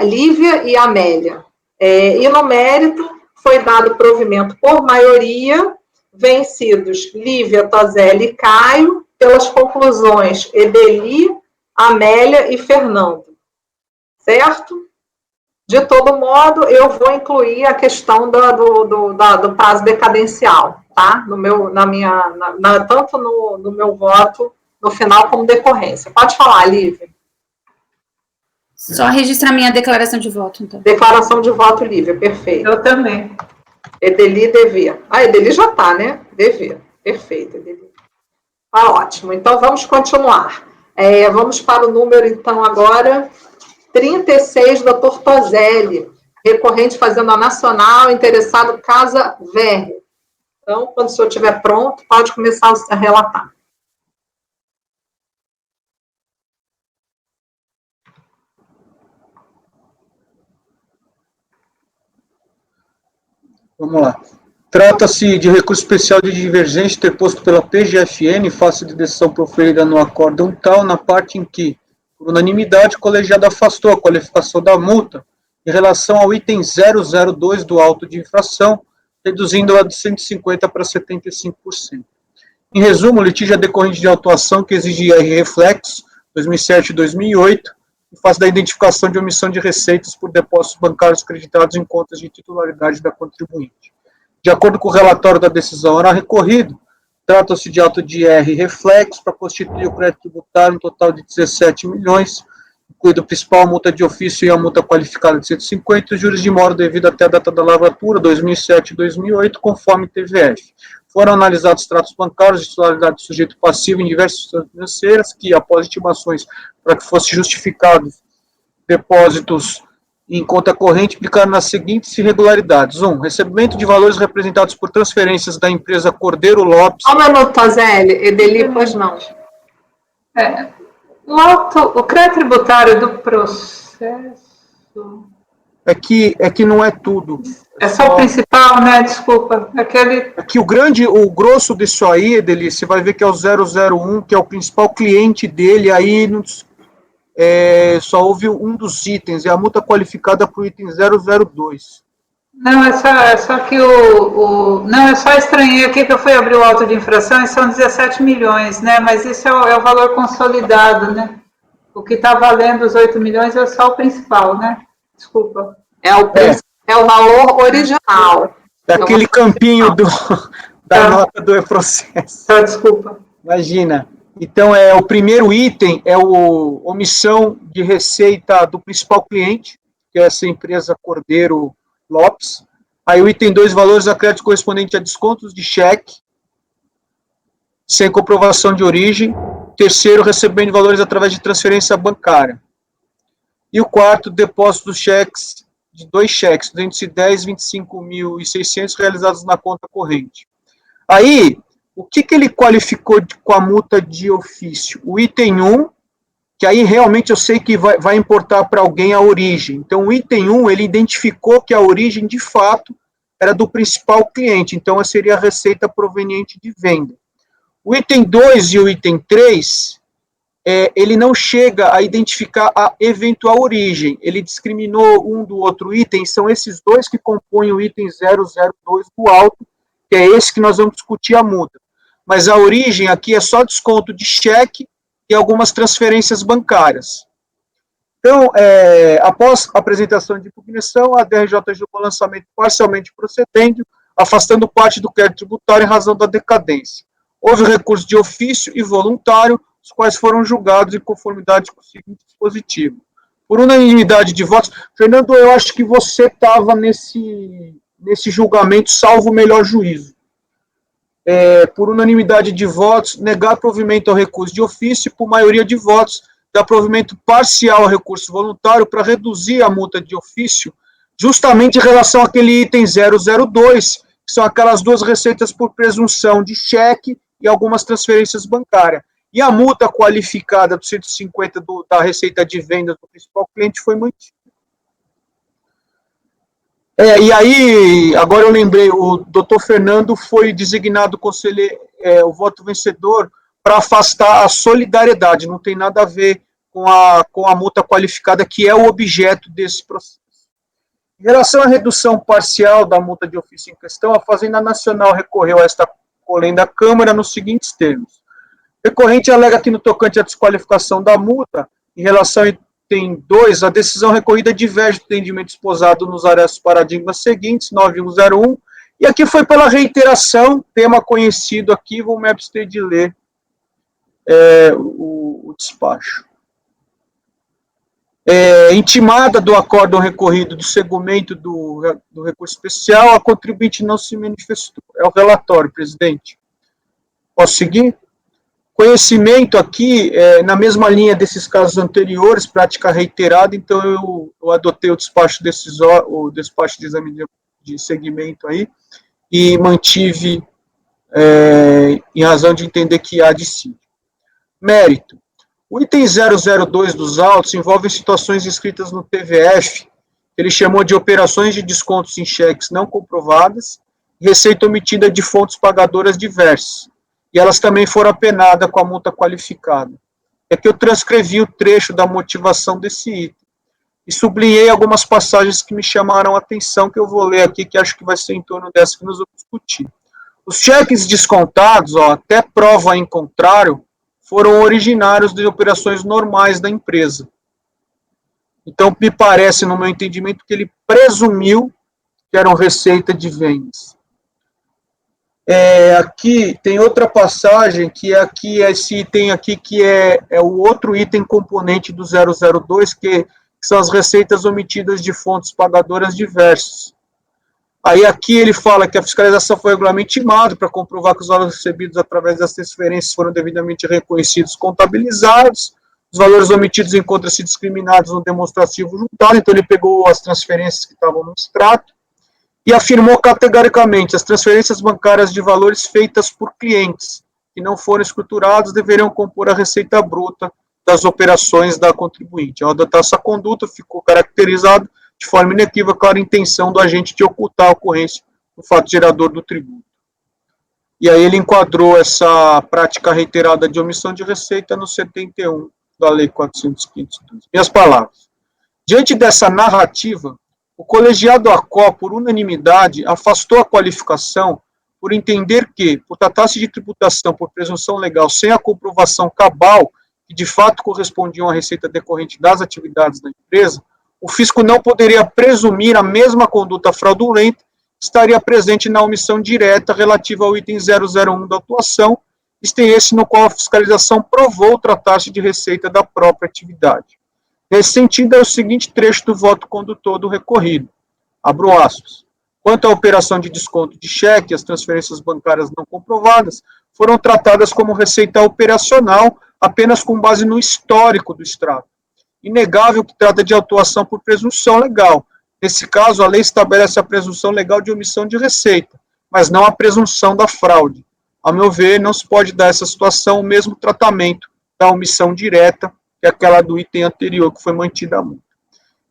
Lívia e Amélia. E no mérito, foi dado provimento por maioria, vencidos Lívia, Tozelli e Caio, pelas conclusões Edeli, Amélia e Fernando. Certo? De todo modo, eu vou incluir a questão do prazo decadencial, tá? Tanto no meu voto, no final, como decorrência. Pode falar, Lívia. Só registrar minha declaração de voto, então. Declaração de voto, Lívia, perfeito. Eu também. Edeli, Devia. Edeli já está, né? Devia. Perfeito, Edeli. Ótimo. Então, vamos continuar. Vamos para o número, então, agora... 36, doutor Tozelli, recorrente Fazenda Nacional, interessado Casa Verre. Então, quando o senhor estiver pronto, pode começar a relatar. Vamos lá. Trata-se de recurso especial de divergência interposto pela PGFN, face de decisão proferida no acórdão tal, na parte em que, por unanimidade, o colegiado afastou a qualificação da multa em relação ao item 002 do auto de infração, reduzindo-a de 150% para 75%. Em resumo, o litígio é decorrente de autuação que exige IR-reflexo 2007 e 2008, em face da identificação de omissão de receitas por depósitos bancários creditados em contas de titularidade da contribuinte. De acordo com o relatório da decisão oral recorrido, trata-se de auto de IR-reflexo para constituir o crédito tributário em total de 17 milhões, incluindo o principal, a multa de ofício e a multa qualificada de 150, e os juros de mora devido até a data da lavratura, 2007 e 2008, conforme TVF. Foram analisados tratos bancários de titularidade do sujeito passivo em diversas instituições financeiras que, após estimações para que fossem justificados depósitos em conta corrente, implicaram nas seguintes irregularidades. 1. Recebimento de valores representados por transferências da empresa Cordeiro Lopes. Só um minuto, Tozelli. Edeli, pois não. O crédito tributário do processo... É que não é tudo. É só o principal, né? Desculpa. Aquele... Aqui o grosso disso aí, Edeli, você vai ver que é o 001, que é o principal cliente dele, aí só houve um dos itens, é a multa qualificada para o item 002. Não, é só que não, eu só estranhei aqui que eu fui abrir o auto de infração e são 17 milhões, né? Mas isso é o valor consolidado, né? O que está valendo os 8 milhões é só o principal, né? Desculpa. É o valor original. Daquele campinho da nota do processo. Tá, desculpa. Imagina. Então, o primeiro item é omissão de receita do principal cliente, que é essa empresa Cordeiro Lopes. Aí o item 2, valores a crédito correspondente a descontos de cheque, sem comprovação de origem. Terceiro, recebendo valores através de transferência bancária. E o quarto, depósito dos cheques, de 2 cheques, 210 e 25.600 realizados na conta corrente. Aí, o que ele qualificou com a multa de ofício? O item 1, que aí realmente eu sei que vai importar para alguém a origem. Então, o item 1, ele identificou que a origem, de fato, era do principal cliente. Então, seria a receita proveniente de venda. O item 2 e o item 3, ele não chega a identificar a eventual origem. Ele discriminou um do outro item, são esses dois que compõem o item 002 do auto, que é esse que nós vamos discutir a multa. Mas a origem aqui é só desconto de cheque e algumas transferências bancárias. Então, após a apresentação de impugnação, a DRJ julgou o lançamento parcialmente procedente, afastando parte do crédito tributário em razão da decadência. Houve recurso de ofício e voluntário, os quais foram julgados em conformidade com o seguinte dispositivo. Por unanimidade de votos, Fernando, eu acho que você estava nesse julgamento, salvo o melhor juízo. Por unanimidade de votos, negar provimento ao recurso de ofício, e por maioria de votos, dar provimento parcial ao recurso voluntário para reduzir a multa de ofício, justamente em relação àquele item 002, que são aquelas duas receitas por presunção de cheque e algumas transferências bancárias. E a multa qualificada do 150 da receita de venda do principal cliente foi mantida. E aí, agora eu lembrei, o doutor Fernando foi designado conselheiro, o voto vencedor, para afastar a solidariedade, não tem nada a ver com a multa qualificada, que é o objeto desse processo. Em relação à redução parcial da multa de ofício em questão, a Fazenda Nacional recorreu a esta colém da Câmara nos seguintes termos. Recorrente alega que no tocante à desqualificação da multa, em relação ao item 2, a decisão recorrida diverge do entendimento esposado nos arestos paradigmas seguintes, 9101, e aqui foi pela reiteração, tema conhecido aqui, vou me abster de ler o despacho. Intimada do acórdão recorrido do segmento do recurso especial, a contribuinte não se manifestou. É o relatório, presidente. Posso seguir? Conhecimento aqui, na mesma linha desses casos anteriores, prática reiterada, então eu adotei o despacho decisório, o despacho de exame de segmento aí, e mantive em razão de entender que há dissídio. Mérito. O item 002 dos autos envolve situações escritas no TVF, que ele chamou de operações de descontos em cheques não comprovadas, e receita omitida de fontes pagadoras diversas, e elas também foram apenadas com a multa qualificada. É que eu transcrevi o trecho da motivação desse item, e sublinhei algumas passagens que me chamaram a atenção, que eu vou ler aqui, que acho que vai ser em torno dessa que nós vamos discutir. Os cheques descontados, até prova em contrário, foram originários de operações normais da empresa. Então, me parece, no meu entendimento, que ele presumiu que eram receita de vendas. Aqui tem outra passagem, que é aqui, esse item aqui, que é o outro item componente do 002, que são as receitas omitidas de fontes pagadoras diversas. Aí aqui ele fala que a fiscalização foi regularmente intimada para comprovar que os valores recebidos através das transferências foram devidamente reconhecidos e contabilizados, os valores omitidos encontram-se discriminados no demonstrativo juntado, então ele pegou as transferências que estavam no extrato e afirmou categoricamente as transferências bancárias de valores feitas por clientes que não foram escriturados deveriam compor a receita bruta das operações da contribuinte. Ao adotar essa conduta, ficou caracterizado de forma inequívoca, a clara intenção do agente de ocultar a ocorrência do fato gerador do tributo. E aí ele enquadrou essa prática reiterada de omissão de receita no 71 da Lei 4.512. Minhas palavras. Diante dessa narrativa, o colegiado ACO, por unanimidade, afastou a qualificação por entender que, por tratar-se de tributação por presunção legal sem a comprovação cabal, que de fato correspondiam à receita decorrente das atividades da empresa, o fisco não poderia presumir a mesma conduta fraudulenta que estaria presente na omissão direta relativa ao item 001 da autuação, item esse no qual a fiscalização provou tratar-se de receita da própria atividade. Nesse sentido, é o seguinte trecho do voto condutor do recorrido. Abro aspas. Quanto à operação de desconto de cheque, as transferências bancárias não comprovadas foram tratadas como receita operacional apenas com base no histórico do extrato. Inegável que trata de autuação por presunção legal. Nesse caso, a lei estabelece a presunção legal de omissão de receita, mas não a presunção da fraude. A meu ver, não se pode dar a essa situação o mesmo tratamento da omissão direta que aquela do item anterior, que foi mantida a multa.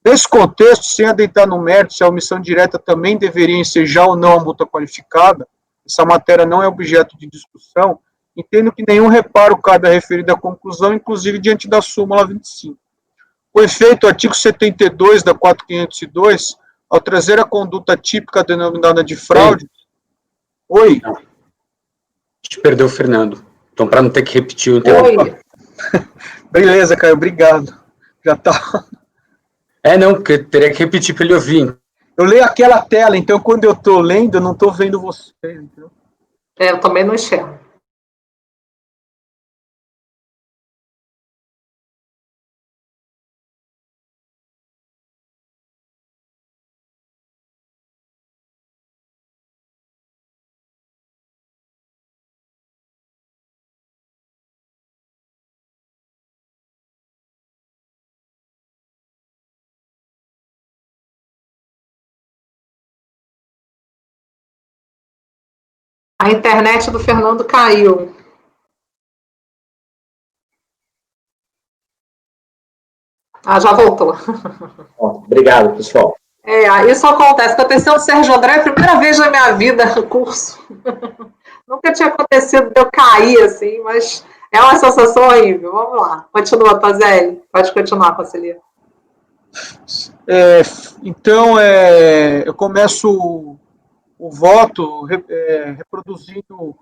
Nesse contexto, sem adentrar no mérito se a omissão direta também deveria ensejar ou não a multa qualificada, essa matéria não é objeto de discussão, entendo que nenhum reparo cabe à referida conclusão, inclusive diante da súmula 25. O efeito, o artigo 72 da 4.502, ao trazer a conduta típica denominada de fraude... Oi? Não. A gente perdeu o Fernando. Então, para não ter que repetir o intervalo. Beleza, Caio, obrigado. Já tá... Não, porque teria que repetir para ele ouvir. Eu leio aquela tela, então quando eu estou lendo, eu não estou vendo vocês. Entendeu? Eu também não enxergo. A internet do Fernando caiu. Já voltou. Obrigado, pessoal. Isso acontece. Atenção, Sérgio André, primeira vez na minha vida no curso. Nunca tinha acontecido de eu cair assim, mas é uma sensação horrível. Vamos lá. Continua, Pazelli. Pode continuar, conselheiro. Então, eu começo o voto reproduzindo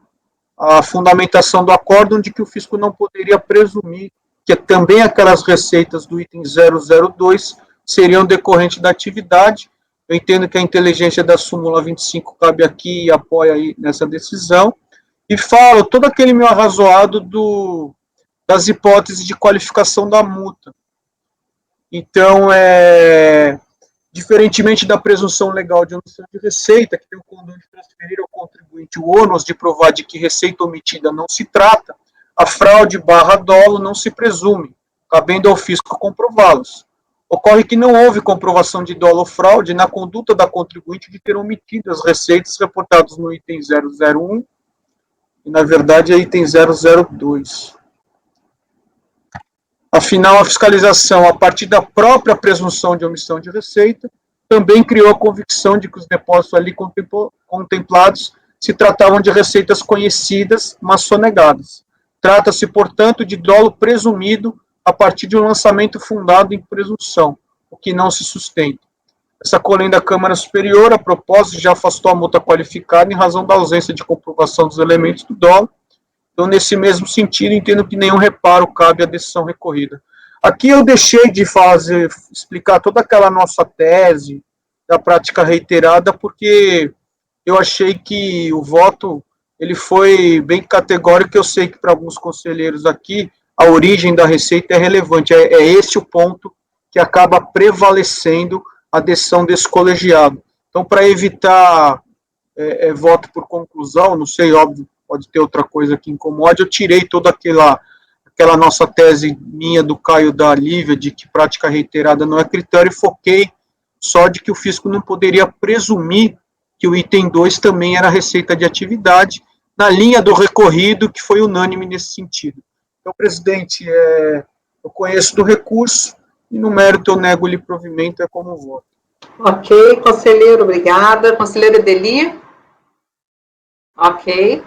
a fundamentação do acórdão de que o fisco não poderia presumir que também aquelas receitas do item 002 seriam decorrentes da atividade. Eu entendo que a inteligência da súmula 25 cabe aqui e apoia aí nessa decisão. E falo todo aquele meu arrazoado das hipóteses de qualificação da multa. Então, diferentemente da presunção legal de omissão de receita, que tem o condão de transferir ao contribuinte o ônus de provar de que receita omitida não se trata, a fraude / dolo não se presume, cabendo ao fisco comprová-los. Ocorre que não houve comprovação de dolo ou fraude na conduta da contribuinte de ter omitido as receitas reportadas no item 001, e na verdade é item 002. Afinal, a fiscalização, a partir da própria presunção de omissão de receita, também criou a convicção de que os depósitos ali contemplados se tratavam de receitas conhecidas, mas sonegadas. Trata-se, portanto, de dolo presumido a partir de um lançamento fundado em presunção, o que não se sustenta. Essa colenda da Câmara Superior, a propósito, já afastou a multa qualificada em razão da ausência de comprovação dos elementos do dolo. Então, nesse mesmo sentido, entendo que nenhum reparo cabe à decisão recorrida. Aqui eu deixei de explicar toda aquela nossa tese da prática reiterada, porque eu achei que o voto ele foi bem categórico. Eu sei que para alguns conselheiros aqui, a origem da receita é relevante. É esse o ponto que acaba prevalecendo a decisão desse colegiado. Então, para evitar voto por conclusão, não sei, óbvio, pode ter outra coisa que incomode, eu tirei toda aquela nossa tese minha do Caio da Lívia, de que prática reiterada não é critério, e foquei só de que o fisco não poderia presumir que o item 2 também era receita de atividade, na linha do recorrido, que foi unânime nesse sentido. Então, presidente, eu conheço do recurso, e no mérito eu nego-lhe provimento, como voto. Ok, conselheiro, obrigada. Conselheira Edeli? Ok.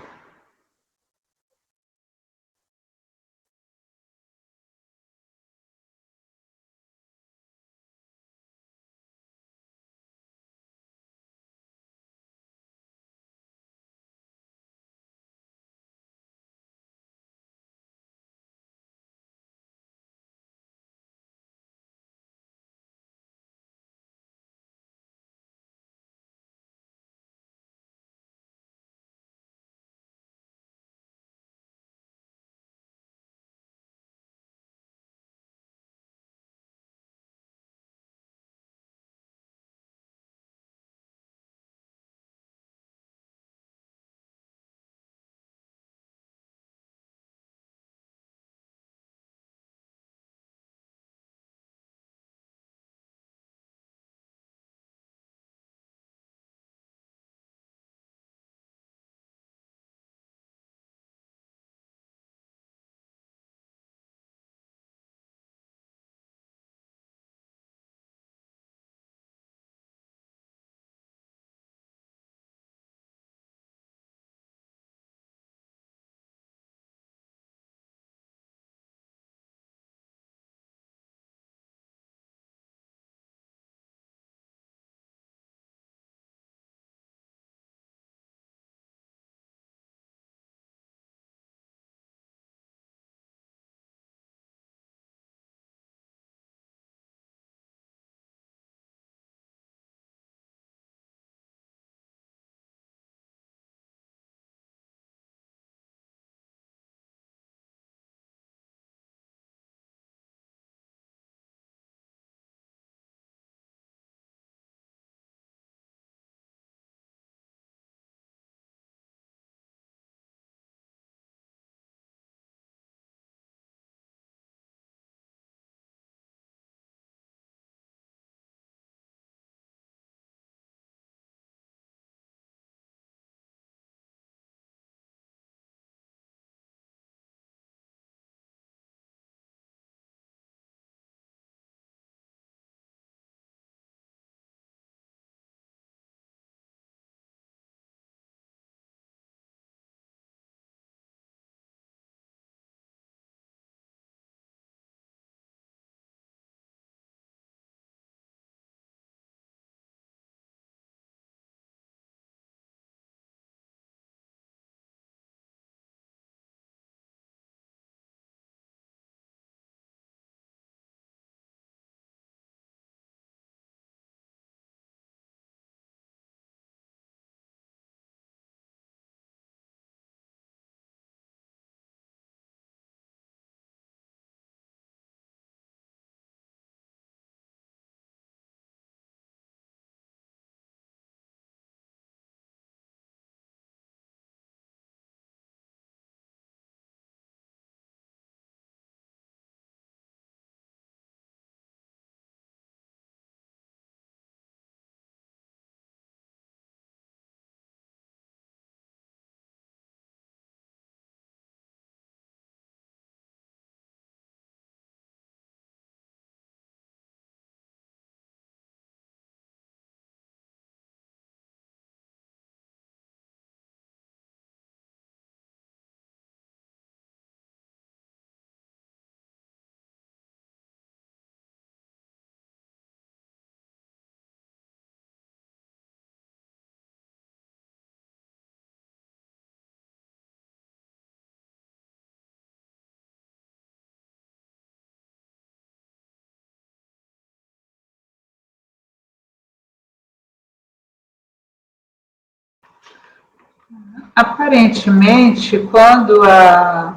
Aparentemente, quando a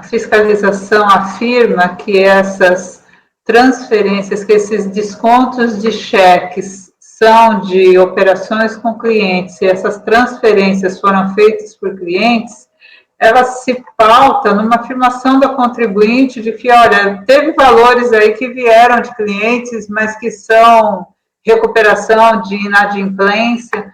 fiscalização afirma que essas transferências, que esses descontos de cheques são de operações com clientes e essas transferências foram feitas por clientes, ela se pauta numa afirmação da contribuinte de que, olha, teve valores aí que vieram de clientes, mas que são recuperação de inadimplência.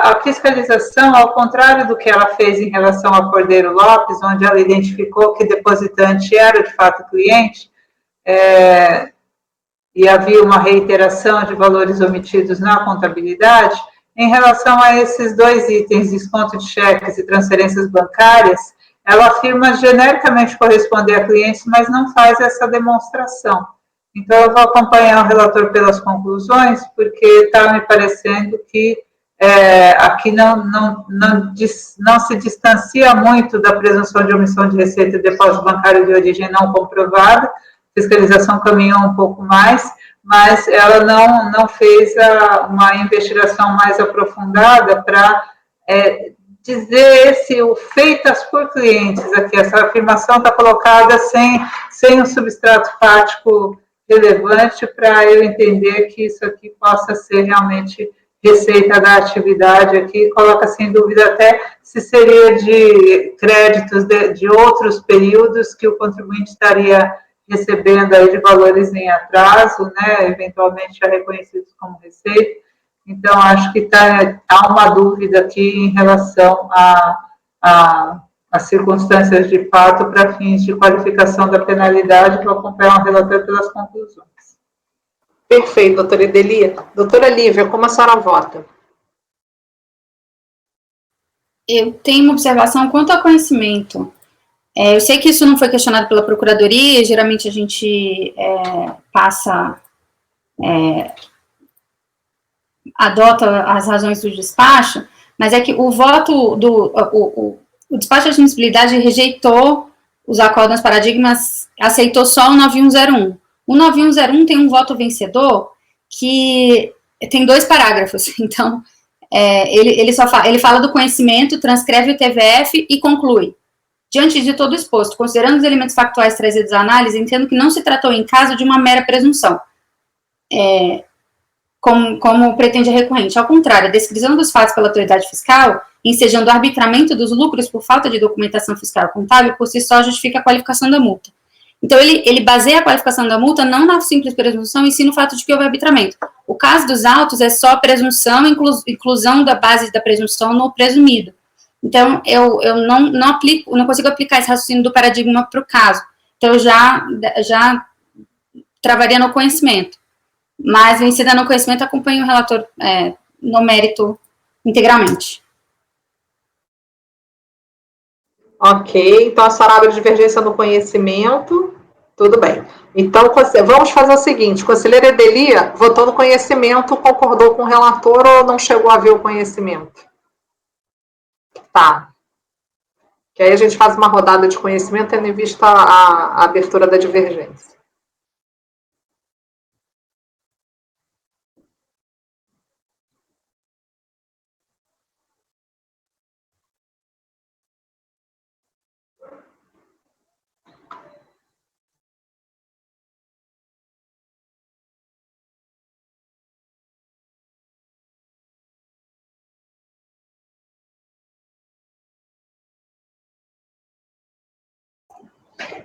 A fiscalização, ao contrário do que ela fez em relação a Cordeiro Lopes, onde ela identificou que depositante era de fato cliente, e havia uma reiteração de valores omitidos na contabilidade, em relação a esses dois itens, desconto de cheques e transferências bancárias, ela afirma genericamente corresponder a clientes, mas não faz essa demonstração. Então, eu vou acompanhar o relator pelas conclusões, porque está me parecendo que aqui não se distancia muito da presunção de omissão de receita e depósito bancário de origem não comprovada, fiscalização caminhou um pouco mais, mas ela não fez uma investigação mais aprofundada para dizer se o feitas por clientes aqui, essa afirmação está colocada sem um substrato fático relevante para eu entender que isso aqui possa ser realmente receita da atividade aqui, coloca sem dúvida até se seria de créditos de outros períodos que o contribuinte estaria recebendo aí de valores em atraso, né, eventualmente já reconhecidos como receita. Então, acho que há uma dúvida aqui em relação às circunstâncias de fato para fins de qualificação da penalidade, vou acompanhar o relator pelas conclusões. Perfeito, doutora Ideli. Doutora Lívia, como a senhora vota? Eu tenho uma observação quanto ao conhecimento. Eu sei que isso não foi questionado pela Procuradoria, geralmente a gente adota as razões do despacho, mas é que o voto o despacho de admissibilidade rejeitou os acórdãos paradigmas, aceitou só o 9101. O 9101 tem um voto vencedor que tem 2 parágrafos, então ele fala do conhecimento, transcreve o TVF e conclui. Diante de todo o exposto, considerando os elementos factuais trazidos à análise, entendo que não se tratou em caso de uma mera presunção, como pretende a recorrente. Ao contrário, a descrição dos fatos pela autoridade fiscal, ensejando o arbitramento dos lucros por falta de documentação fiscal contábil, por si só justifica a qualificação da multa. Então, ele baseia a qualificação da multa não na simples presunção, e sim no fato de que houve arbitramento. O caso dos autos é só presunção, inclusão da base da presunção no presumido. Então, eu não consigo aplicar esse raciocínio do paradigma para o caso. Então, eu já travaria no conhecimento. Mas, vencida no conhecimento, acompanho o relator no mérito integralmente. Ok, então a senhora abre divergência no conhecimento, tudo bem. Então, vamos fazer o seguinte, conselheira Edelia votou no conhecimento, concordou com o relator ou não chegou a ver o conhecimento? Tá. Que aí a gente faz uma rodada de conhecimento, tendo em vista a abertura da divergência.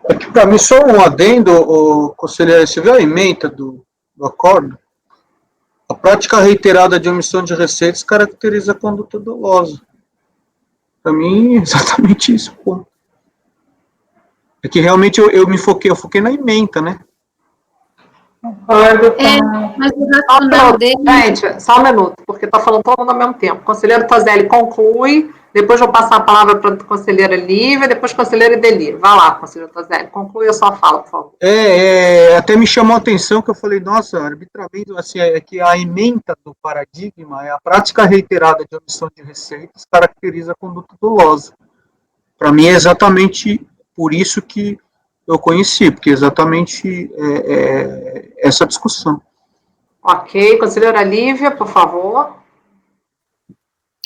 Aqui, para mim, só um adendo, conselheiro, você viu a ementa do acordo? A prática reiterada de omissão de receitas caracteriza a conduta dolosa. Para mim, é exatamente isso, pô. É que realmente eu foquei na ementa, né? Concordo Mas o racional dele... Gente, só um minuto, porque está falando todo mundo ao mesmo tempo. Conselheiro Toselli conclui, depois eu vou passar a palavra para a conselheira Lívia, depois a conselheira Ideli. Vai lá, conselheiro Toselli, conclui a sua fala, por favor. Até me chamou a atenção que eu falei, nossa, arbitramento, assim, é que a ementa do paradigma é a prática reiterada de omissão de receitas caracteriza a conduta dolosa. Para mim é exatamente por isso que eu conheci, porque é exatamente essa discussão. Ok, conselheira Lívia, por favor.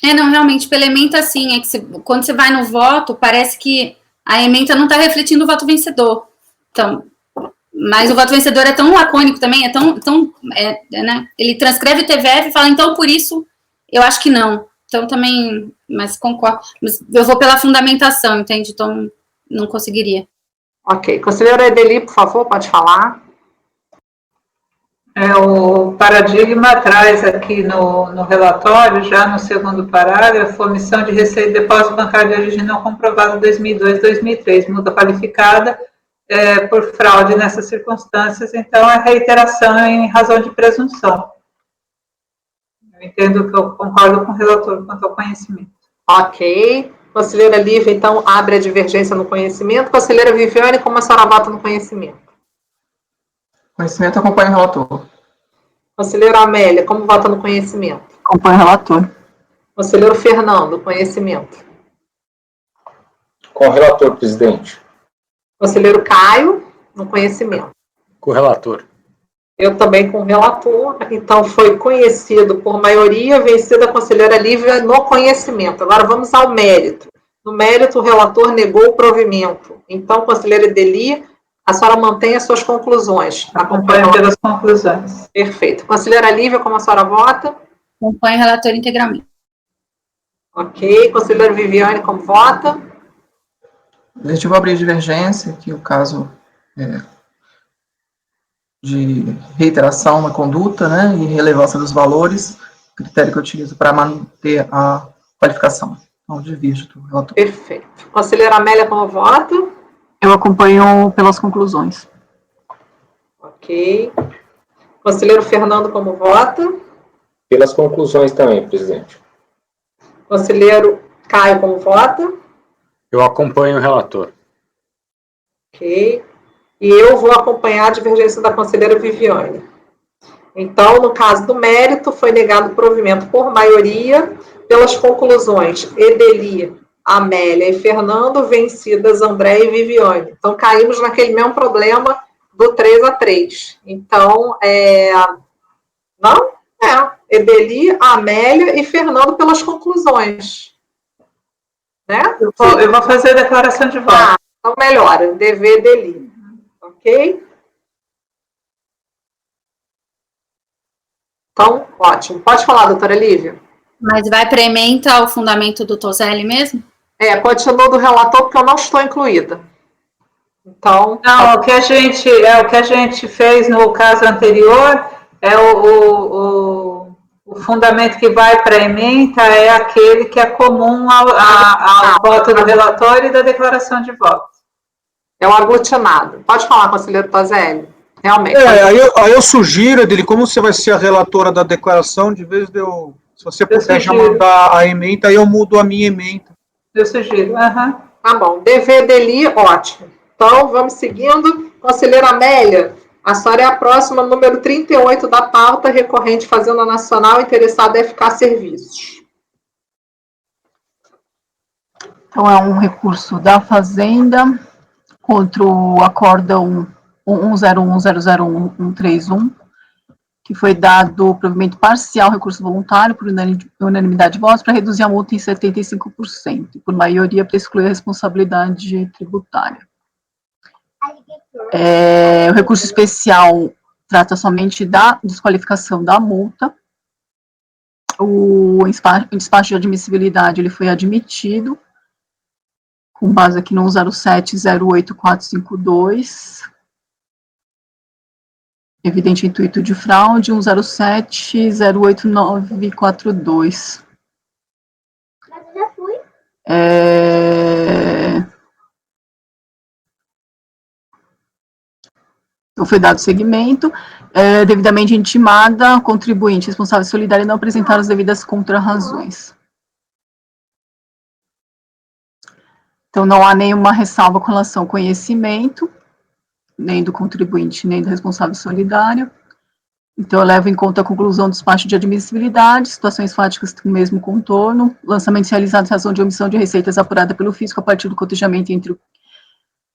Não, realmente, pela ementa, assim, é que quando você vai no voto, parece que a ementa não está refletindo o voto vencedor. Então, mas o voto vencedor é tão lacônico também, né? Ele transcreve o TVF e fala, então, por isso, eu acho que não. Então, também, mas concordo. Mas eu vou pela fundamentação, entende? Então, não conseguiria. Ok. Conselheira Ideli, por favor, pode falar. O paradigma traz aqui no relatório, já no segundo parágrafo, omissão de receita e depósito bancário de origem não comprovada 2002-2003, multa qualificada, por fraude nessas circunstâncias, então é reiteração em razão de presunção. Eu entendo que eu concordo com o relator quanto ao conhecimento. Ok. Conselheira Lívia, então, abre a divergência no conhecimento. Conselheira Viviane, como a senhora vota no conhecimento? Conhecimento acompanha o relator. Conselheira Amélia, como vota no conhecimento? Acompanho o relator. Conselheiro Fernando, conhecimento. Com o relator, presidente. Conselheiro Caio, no conhecimento. Com o relator. Eu também com o relator. Então, foi conhecido por maioria, vencida a conselheira Lívia no conhecimento. Agora, vamos ao mérito. No mérito, o relator negou o provimento. Então, conselheira Edeli, a senhora mantém as suas conclusões. Acompanho pelas conclusões. Perfeito. Conselheira Lívia, como a senhora vota? Acompanho o relator integralmente. Ok. Conselheira Viviane, como vota? Legitivo abrir divergência, que o caso de reiteração na conduta, né, e relevância dos valores, critério que eu utilizo para manter a qualificação. Então, divirjo do relator. Perfeito. Conselheira Amélia, como vota? Eu acompanho pelas conclusões. Ok. Conselheiro Fernando, como vota? Pelas conclusões também, presidente. Conselheiro Caio, como vota? Eu acompanho o relator. Ok. E eu vou acompanhar a divergência da conselheira Viviane. Então, no caso do mérito, foi negado o provimento por maioria, pelas conclusões Edeli, Amélia e Fernando, vencidas André e Viviane. Então, caímos naquele mesmo problema do 3-3. Então, Edeli, Amélia e Fernando pelas conclusões. Né? Eu vou fazer a declaração de voto. Então, melhora, dever Edeli. Ok? Então, ótimo. Pode falar, doutora Lívia? Mas vai para ementa o fundamento do Toselli mesmo? Continua do relator, porque eu não estou incluída. Então... Não, o que a gente fez no caso anterior é o fundamento que vai para a ementa é aquele que é comum ao voto do relator e da declaração de voto. É o aglutinado. Pode falar, conselheiro Toselli? Realmente. Aí eu sugiro, Edeli, como você vai ser a relatora da declaração, de vez de eu... Se você puder já mandar a ementa, aí eu mudo a minha ementa. Eu sugiro, Tá bom. Dever Edeli, ótimo. Então, vamos seguindo. Conselheira Amélia, a senhora é a próxima, número 38 da pauta, recorrente Fazenda Nacional, interessada em ficar serviços. Então, é um recurso da Fazenda contra o acórdão 101.001.131, que foi dado provimento parcial, recurso voluntário, por unanimidade de votos, para reduzir a multa em 75%, e por maioria para excluir a responsabilidade tributária. O recurso especial trata somente da desqualificação da multa. O despacho de admissibilidade ele foi admitido, com base aqui no 107.08452, evidente intuito de fraude, 107.08942. Mas eu já fui. Então, foi dado seguimento, devidamente intimada, contribuinte responsável solidário não apresentar as devidas contrarrazões. Então, não há nenhuma ressalva com relação ao conhecimento, nem do contribuinte, nem do responsável solidário. Então, eu levo em conta a conclusão do despacho de admissibilidade, situações fáticas com o mesmo contorno, lançamentos realizados em razão de omissão de receitas apurada pelo fisco a partir do cotejamento entre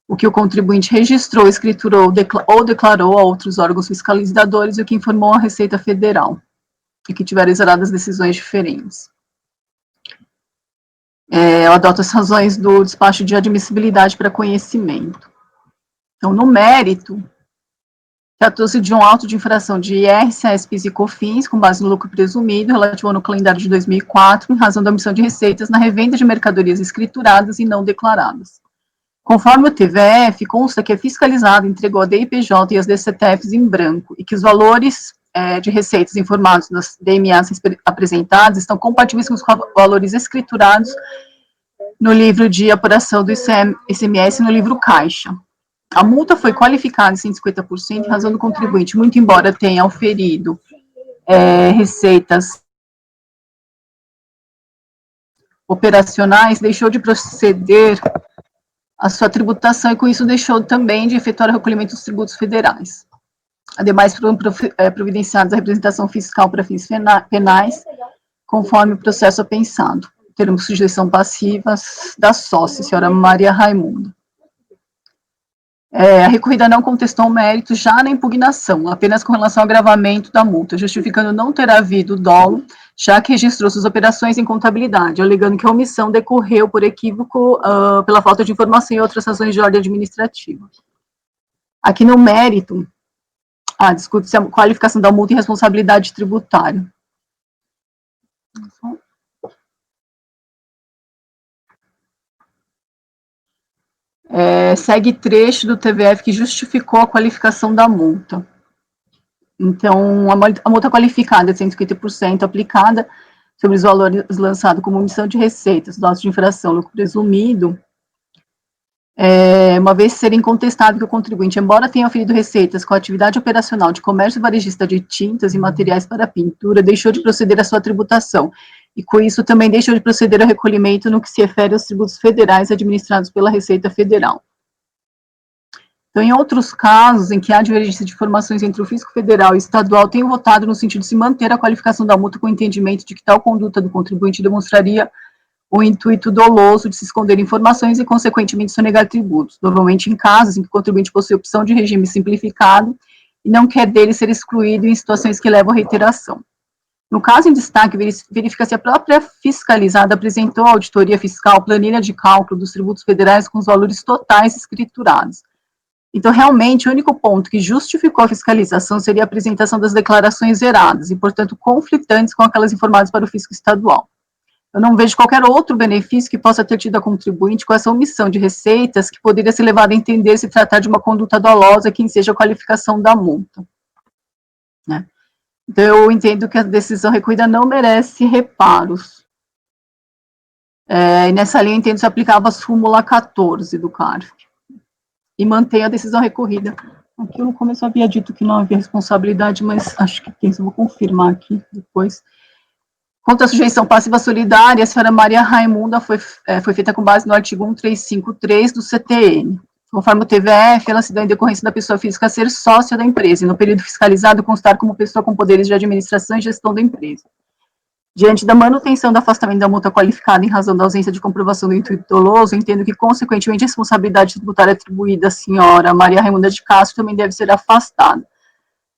o que o contribuinte registrou, escriturou ou declarou a outros órgãos fiscalizadores e o que informou a Receita Federal, e que tiveram exoradas decisões diferentes. Eu adoto as razões do despacho de admissibilidade para conhecimento. Então, no mérito, tratou-se de um auto de infração de IR, CES, PIS e COFINS, com base no lucro presumido, relativo ao calendário de 2004, em razão da omissão de receitas na revenda de mercadorias escrituradas e não declaradas. Conforme o TVF, consta que é fiscalizado, entregou a DIPJ e as DCTFs em branco, e que os valores de receitas informados nas DMAs apresentadas estão compatíveis com os valores escriturados no livro de apuração do ICMS no livro Caixa. A multa foi qualificada em 150% em razão do contribuinte, muito embora tenha oferido receitas operacionais, deixou de proceder à sua tributação e, com isso, deixou também de efetuar o recolhimento dos tributos federais. Ademais, foram providenciados a representação fiscal para fins penais, conforme o processo apensado. Teremos sujeição passiva da sócia, senhora Maria Raimunda. A recorrida não contestou o mérito já na impugnação, apenas com relação ao agravamento da multa, justificando não ter havido dolo, já que registrou suas operações em contabilidade, alegando que a omissão decorreu por equívoco pela falta de informação e outras razões de ordem administrativa. Aqui no mérito, discute-se a qualificação da multa e responsabilidade tributária. Segue trecho do TVF que justificou a qualificação da multa. Então, a multa qualificada de 150% aplicada sobre os valores lançados como omissão de receitas, doses de infração, lucro presumido, uma vez ser incontestável que o contribuinte, embora tenha oferido receitas com a atividade operacional de comércio varejista de tintas e materiais para pintura, deixou de proceder à sua tributação, e com isso também deixou de proceder ao recolhimento no que se refere aos tributos federais administrados pela Receita Federal. Então, em outros casos em que há divergência de informações entre o fisco federal e estadual, tenho votado no sentido de se manter a qualificação da multa com o entendimento de que tal conduta do contribuinte demonstraria o intuito doloso de se esconder informações e, consequentemente, sonegar tributos, normalmente em casos em que o contribuinte possui opção de regime simplificado e não quer dele ser excluído em situações que levam à reiteração. No caso em destaque, verifica se a própria fiscalizada apresentou à auditoria fiscal planilha de cálculo dos tributos federais com os valores totais escriturados. Então, realmente, o único ponto que justificou a fiscalização seria a apresentação das declarações zeradas e, portanto, conflitantes com aquelas informadas para o fisco estadual. Eu não vejo qualquer outro benefício que possa ter tido a contribuinte com essa omissão de receitas que poderia ser levada a entender se tratar de uma conduta dolosa que enseja a qualificação da multa. Né? Então, eu entendo que a decisão recorrida não merece reparos. E nessa linha, eu entendo se aplicava a súmula 14 do CARF. E mantém a decisão recorrida. Aqui no começo eu havia dito que não havia responsabilidade, mas acho que tem, vou confirmar aqui depois. Quanto à sujeição passiva solidária, a senhora Maria Raimunda foi feita com base no artigo 1353 do CTN. Conforme o TVF, ela se dá em decorrência da pessoa física ser sócia da empresa, e no período fiscalizado constar como pessoa com poderes de administração e gestão da empresa. Diante da manutenção do afastamento da multa qualificada em razão da ausência de comprovação do intuito doloso, entendo que, consequentemente, a responsabilidade tributária atribuída à senhora Maria Raimunda de Castro também deve ser afastada.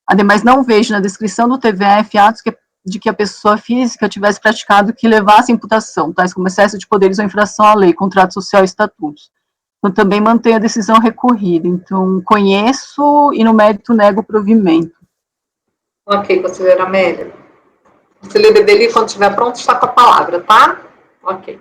Ademais, não vejo na descrição do TVF atos de que a pessoa física tivesse praticado que levasse a imputação, tais como excesso de poderes ou infração à lei, contrato social e estatutos. Então, também mantenho a decisão recorrida. Então, conheço e, no mérito, nego o provimento. Ok, conselheira Amélia. Conselheira Beli, quando estiver pronto, está com a palavra, tá? Ok.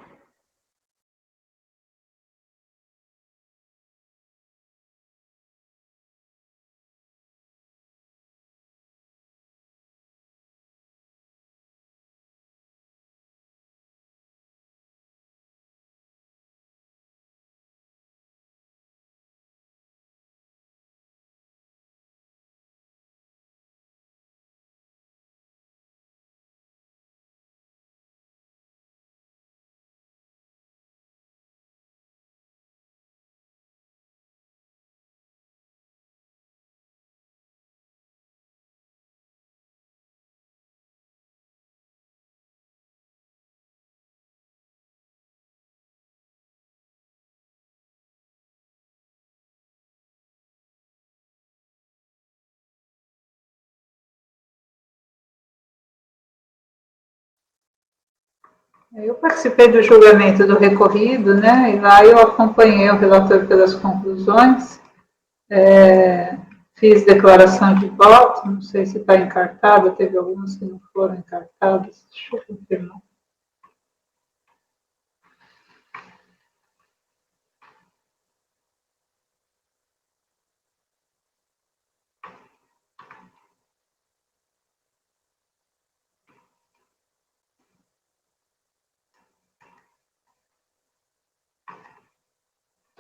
Eu participei do julgamento do recorrido, né, e lá eu acompanhei o relator pelas conclusões, fiz declaração de voto, não sei se está encartada, teve algumas que não foram encartadas, deixa eu confirmar.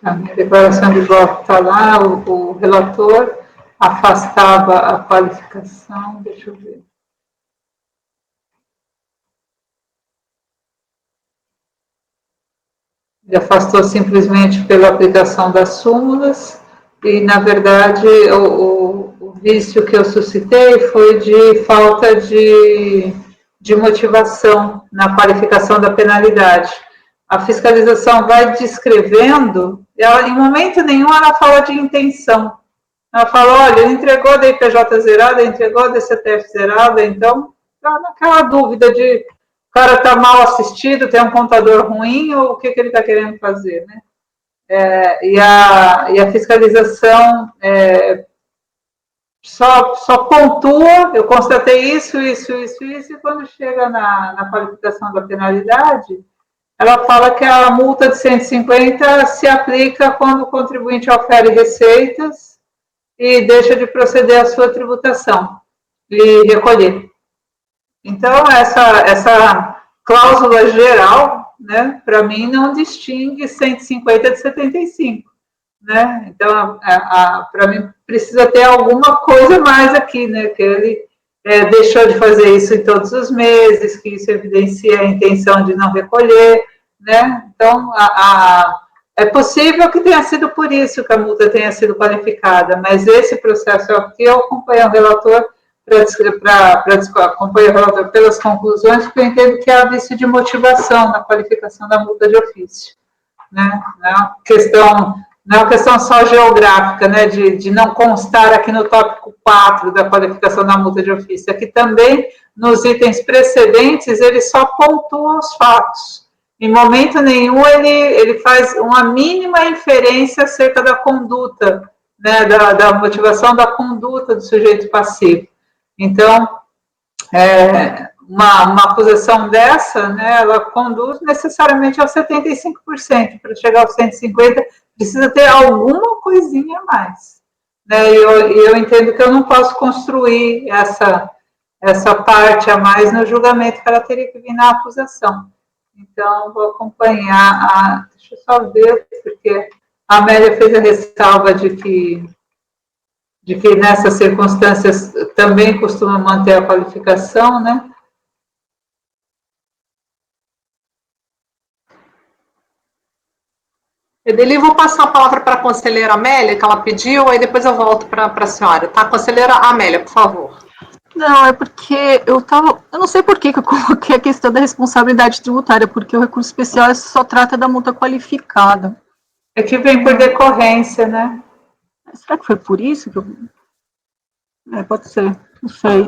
A minha declaração de voto está lá, o relator afastava a qualificação, deixa eu ver. Ele afastou simplesmente pela aplicação das súmulas, e, na verdade, o vício que eu suscitei foi de falta de motivação na qualificação da penalidade. A fiscalização vai descrevendo, em momento nenhum ela fala de intenção. Ela fala, olha, ele entregou a DPJ zerada, entregou a DCTF zerada, então, está naquela dúvida de o cara está mal assistido, tem um contador ruim, ou o que ele está querendo fazer, né? E a fiscalização só pontua, eu constatei isso, e quando chega na qualificação da penalidade, ela fala que a multa de 150 se aplica quando o contribuinte ofere receitas e deixa de proceder à sua tributação e recolher. Então, essa cláusula geral, né, para mim, não distingue 150 de 75. Né? Então, para mim, precisa ter alguma coisa mais aqui, né? Que ele deixou de fazer isso em todos os meses, que isso evidencia a intenção de não recolher, né? Então, é possível que tenha sido por isso que a multa tenha sido qualificada, mas esse processo aqui eu acompanho o relator acompanho o relator pelas conclusões, porque eu entendo que há vício de motivação na qualificação da multa de ofício, né? Não é uma questão só geográfica, né, de não constar aqui no tópico 4 da qualificação da multa de ofício, é que também nos itens precedentes ele só pontua os fatos. Em momento nenhum ele faz uma mínima inferência acerca da conduta, né, da motivação da conduta do sujeito passivo. Então, uma acusação dessa, né, ela conduz necessariamente aos 75%, para chegar aos 150%, precisa ter alguma coisinha a mais. Né? Eu entendo que eu não posso construir essa parte a mais no julgamento, que ela teria que vir na acusação. Então, vou acompanhar, deixa eu só ver, porque a Amélia fez a ressalva de que nessas circunstâncias também costuma manter a qualificação, né? Edeli, vou passar a palavra para a conselheira Amélia, que ela pediu, aí depois eu volto para a senhora, tá? Conselheira Amélia, por favor. Não, é porque eu não sei por que eu coloquei a questão da responsabilidade tributária, porque o recurso especial só trata da multa qualificada. É que vem por decorrência, né? Será que foi por isso que eu... pode ser, não sei.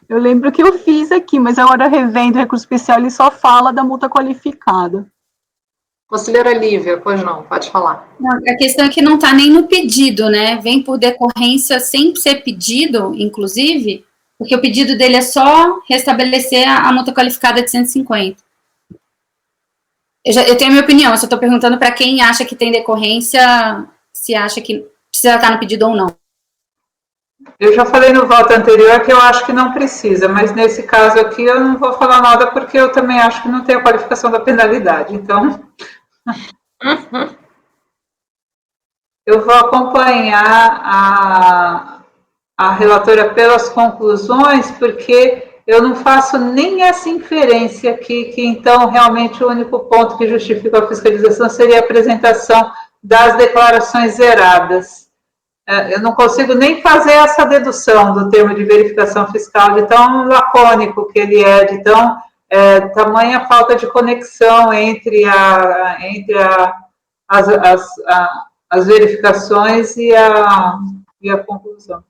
Eu lembro que eu fiz aqui, mas agora revendo o recurso especial, ele só fala da multa qualificada. Conselheira Lívia, pois não, pode falar. Não, a questão é que não está nem no pedido, né? Vem por decorrência sem ser pedido, inclusive, porque o pedido dele é só restabelecer a multa qualificada de 150. Eu tenho a minha opinião, eu só estou perguntando para quem acha que tem decorrência, se acha que precisa estar no pedido ou não. Eu já falei no voto anterior que eu acho que não precisa, mas nesse caso aqui eu não vou falar nada porque eu também acho que não tem a qualificação da penalidade, então... Eu vou acompanhar a relatora pelas conclusões, porque eu não faço nem essa inferência aqui, que então realmente o único ponto que justifica a fiscalização seria a apresentação das declarações zeradas. Eu não consigo nem fazer essa dedução do termo de verificação fiscal, de tão lacônico que ele é, de tão tamanha falta de conexão entre as verificações e a conclusão,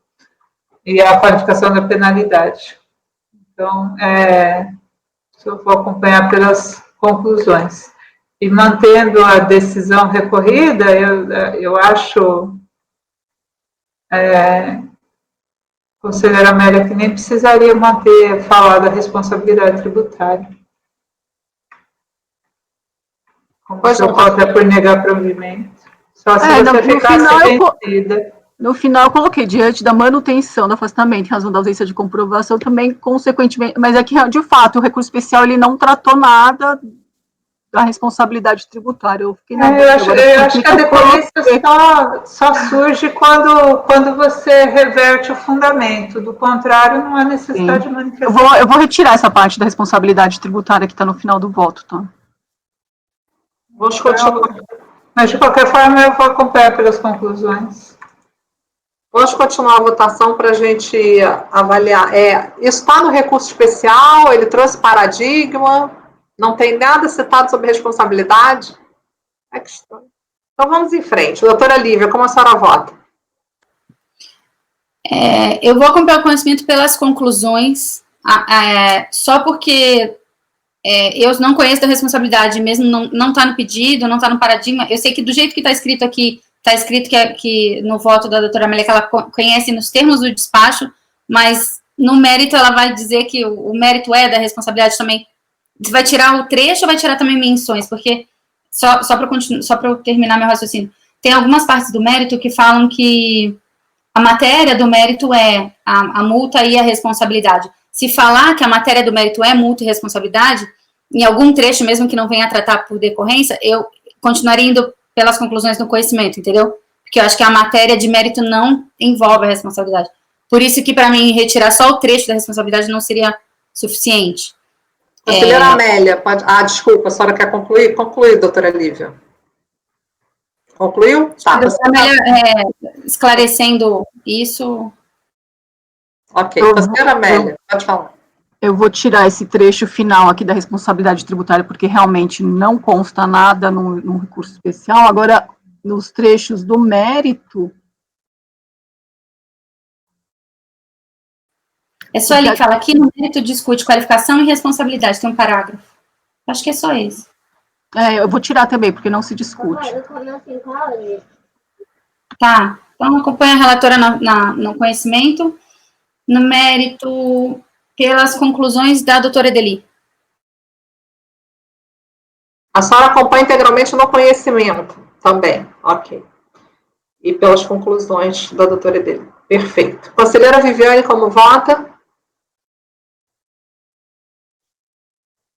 e a qualificação da penalidade. Então, eu vou acompanhar pelas conclusões. E mantendo a decisão recorrida, eu acho, conselheira Amélia, que nem precisaria falar da responsabilidade tributária. Como você pode até por negar provimento. Só se você ficasse vencida. No final, eu coloquei, diante da manutenção do afastamento, em razão da ausência de comprovação, também, consequentemente, mas é que, de fato, o recurso especial, ele não tratou nada da responsabilidade tributária. Eu fiquei Eu acho que a decorrência só surge quando você reverte o fundamento. Do contrário, não há necessidade de manifestação. Eu vou retirar essa parte da responsabilidade tributária que está no final do voto, tá? Vamos continuar. Mas, de qualquer forma, eu vou acompanhar pelas conclusões. Vamos continuar a votação para a gente avaliar. Isso está no recurso especial, ele trouxe paradigma, não tem nada citado sobre responsabilidade. É que estranho. Então vamos em frente. Doutora Lívia, como a senhora vota? Eu vou acompanhar o conhecimento pelas conclusões, só porque eu não conheço da responsabilidade, mesmo não está no pedido, não está no paradigma. Eu sei que do jeito que está escrito aqui, está escrito que no voto da doutora Amélia, que ela conhece nos termos do despacho, mas no mérito ela vai dizer que o mérito é da responsabilidade também. Você vai tirar o trecho ou vai tirar também menções? Porque, só para eu terminar meu raciocínio, tem algumas partes do mérito que falam que a matéria do mérito é a multa e a responsabilidade. Se falar que a matéria do mérito é multa e responsabilidade, em algum trecho, mesmo que não venha a tratar por decorrência, eu continuaria indo pelas conclusões do conhecimento, entendeu? Porque eu acho que a matéria de mérito não envolve a responsabilidade. Por isso que, para mim, retirar só o trecho da responsabilidade não seria suficiente. Conselheira Amélia, pode... desculpa, a senhora quer concluir? Conclui, doutora Lívia. Concluiu? Tá. A doutora Amélia, esclarecendo isso... Ok, conselheira Amélia, pode falar. Eu vou tirar esse trecho final aqui da responsabilidade tributária, porque realmente não consta nada no recurso especial. Agora, nos trechos do mérito... É só ele que fala aqui, no mérito discute qualificação e responsabilidade, tem um parágrafo. Acho que é só esse. Eu vou tirar também, porque não se discute. Tá, então acompanha a relatora no conhecimento, no mérito... pelas conclusões da doutora Edeli. A senhora acompanha integralmente no conhecimento também, ok. E pelas conclusões da doutora Edeli. Perfeito. Conselheira Viviane, como vota?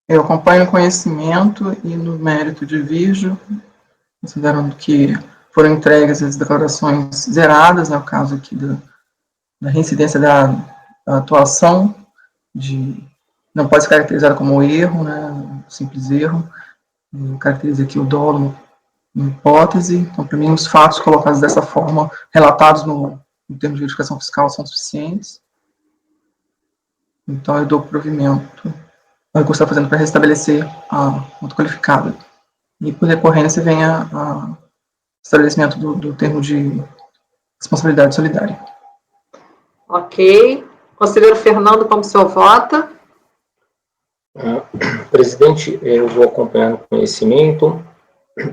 Eu acompanho o conhecimento e no mérito divirjo, considerando que foram entregues as declarações zeradas, no caso aqui da reincidência da atuação, não pode ser caracterizado como erro, né, simples erro, caracteriza aqui o dolo em hipótese. Então, para mim, os fatos colocados dessa forma, relatados no termo de verificação fiscal, são suficientes. Então, eu dou provimento. O recurso está fazendo para restabelecer a multa qualificada. E, por decorrência, vem o estabelecimento do termo de responsabilidade solidária. Ok. Conselheiro Fernando, como o senhor vota? Presidente, eu vou acompanhar no conhecimento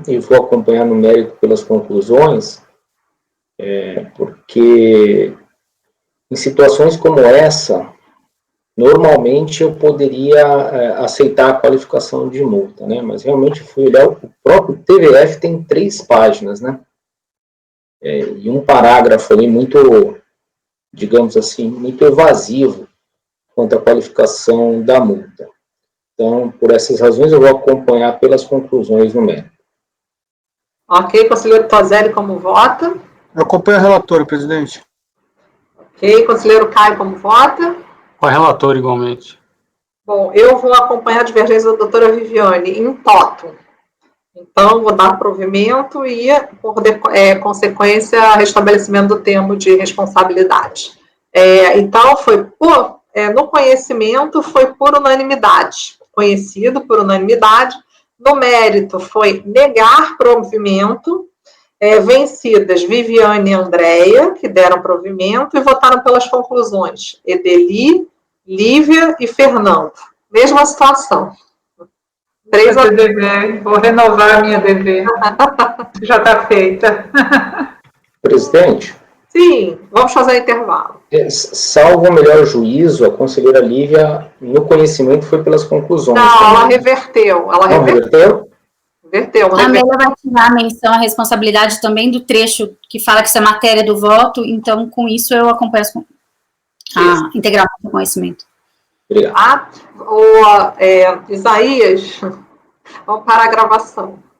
e vou acompanhar no mérito pelas conclusões, porque em situações como essa, normalmente eu poderia aceitar a qualificação de multa, né? Mas realmente fui olhar, o próprio TVF tem 3 páginas, né? E um parágrafo ali muito, digamos assim, muito evasivo quanto à qualificação da multa. Então, por essas razões, eu vou acompanhar pelas conclusões no mérito. Ok, conselheiro Tozelli, como vota? Eu acompanho a relatora, presidente. Ok, conselheiro Caio, como vota? Com a relatora, igualmente. Bom, eu vou acompanhar a divergência da doutora Viviane em toto. Então, vou dar provimento e, por consequência, restabelecimento do termo de responsabilidade. Então, no conhecimento, foi por unanimidade, conhecido por unanimidade. No mérito, foi negar provimento, vencidas Viviane e Andréia, que deram provimento, e votaram pelas conclusões. Edeli, Lívia e Fernando. Mesma situação. 3 a... Vou renovar a minha DV. Já está feita. Presidente? Sim, vamos fazer intervalo. Salvo o melhor juízo, a conselheira Lívia, no conhecimento, foi pelas conclusões. Não, ela reverteu. Não reverteu? Reverteu. A Amélia vai tirar a menção à responsabilidade também do trecho que fala que isso é matéria do voto, então, com isso, eu acompanho a integralmente do conhecimento. Obrigado. Isaías, Vamos para a gravação.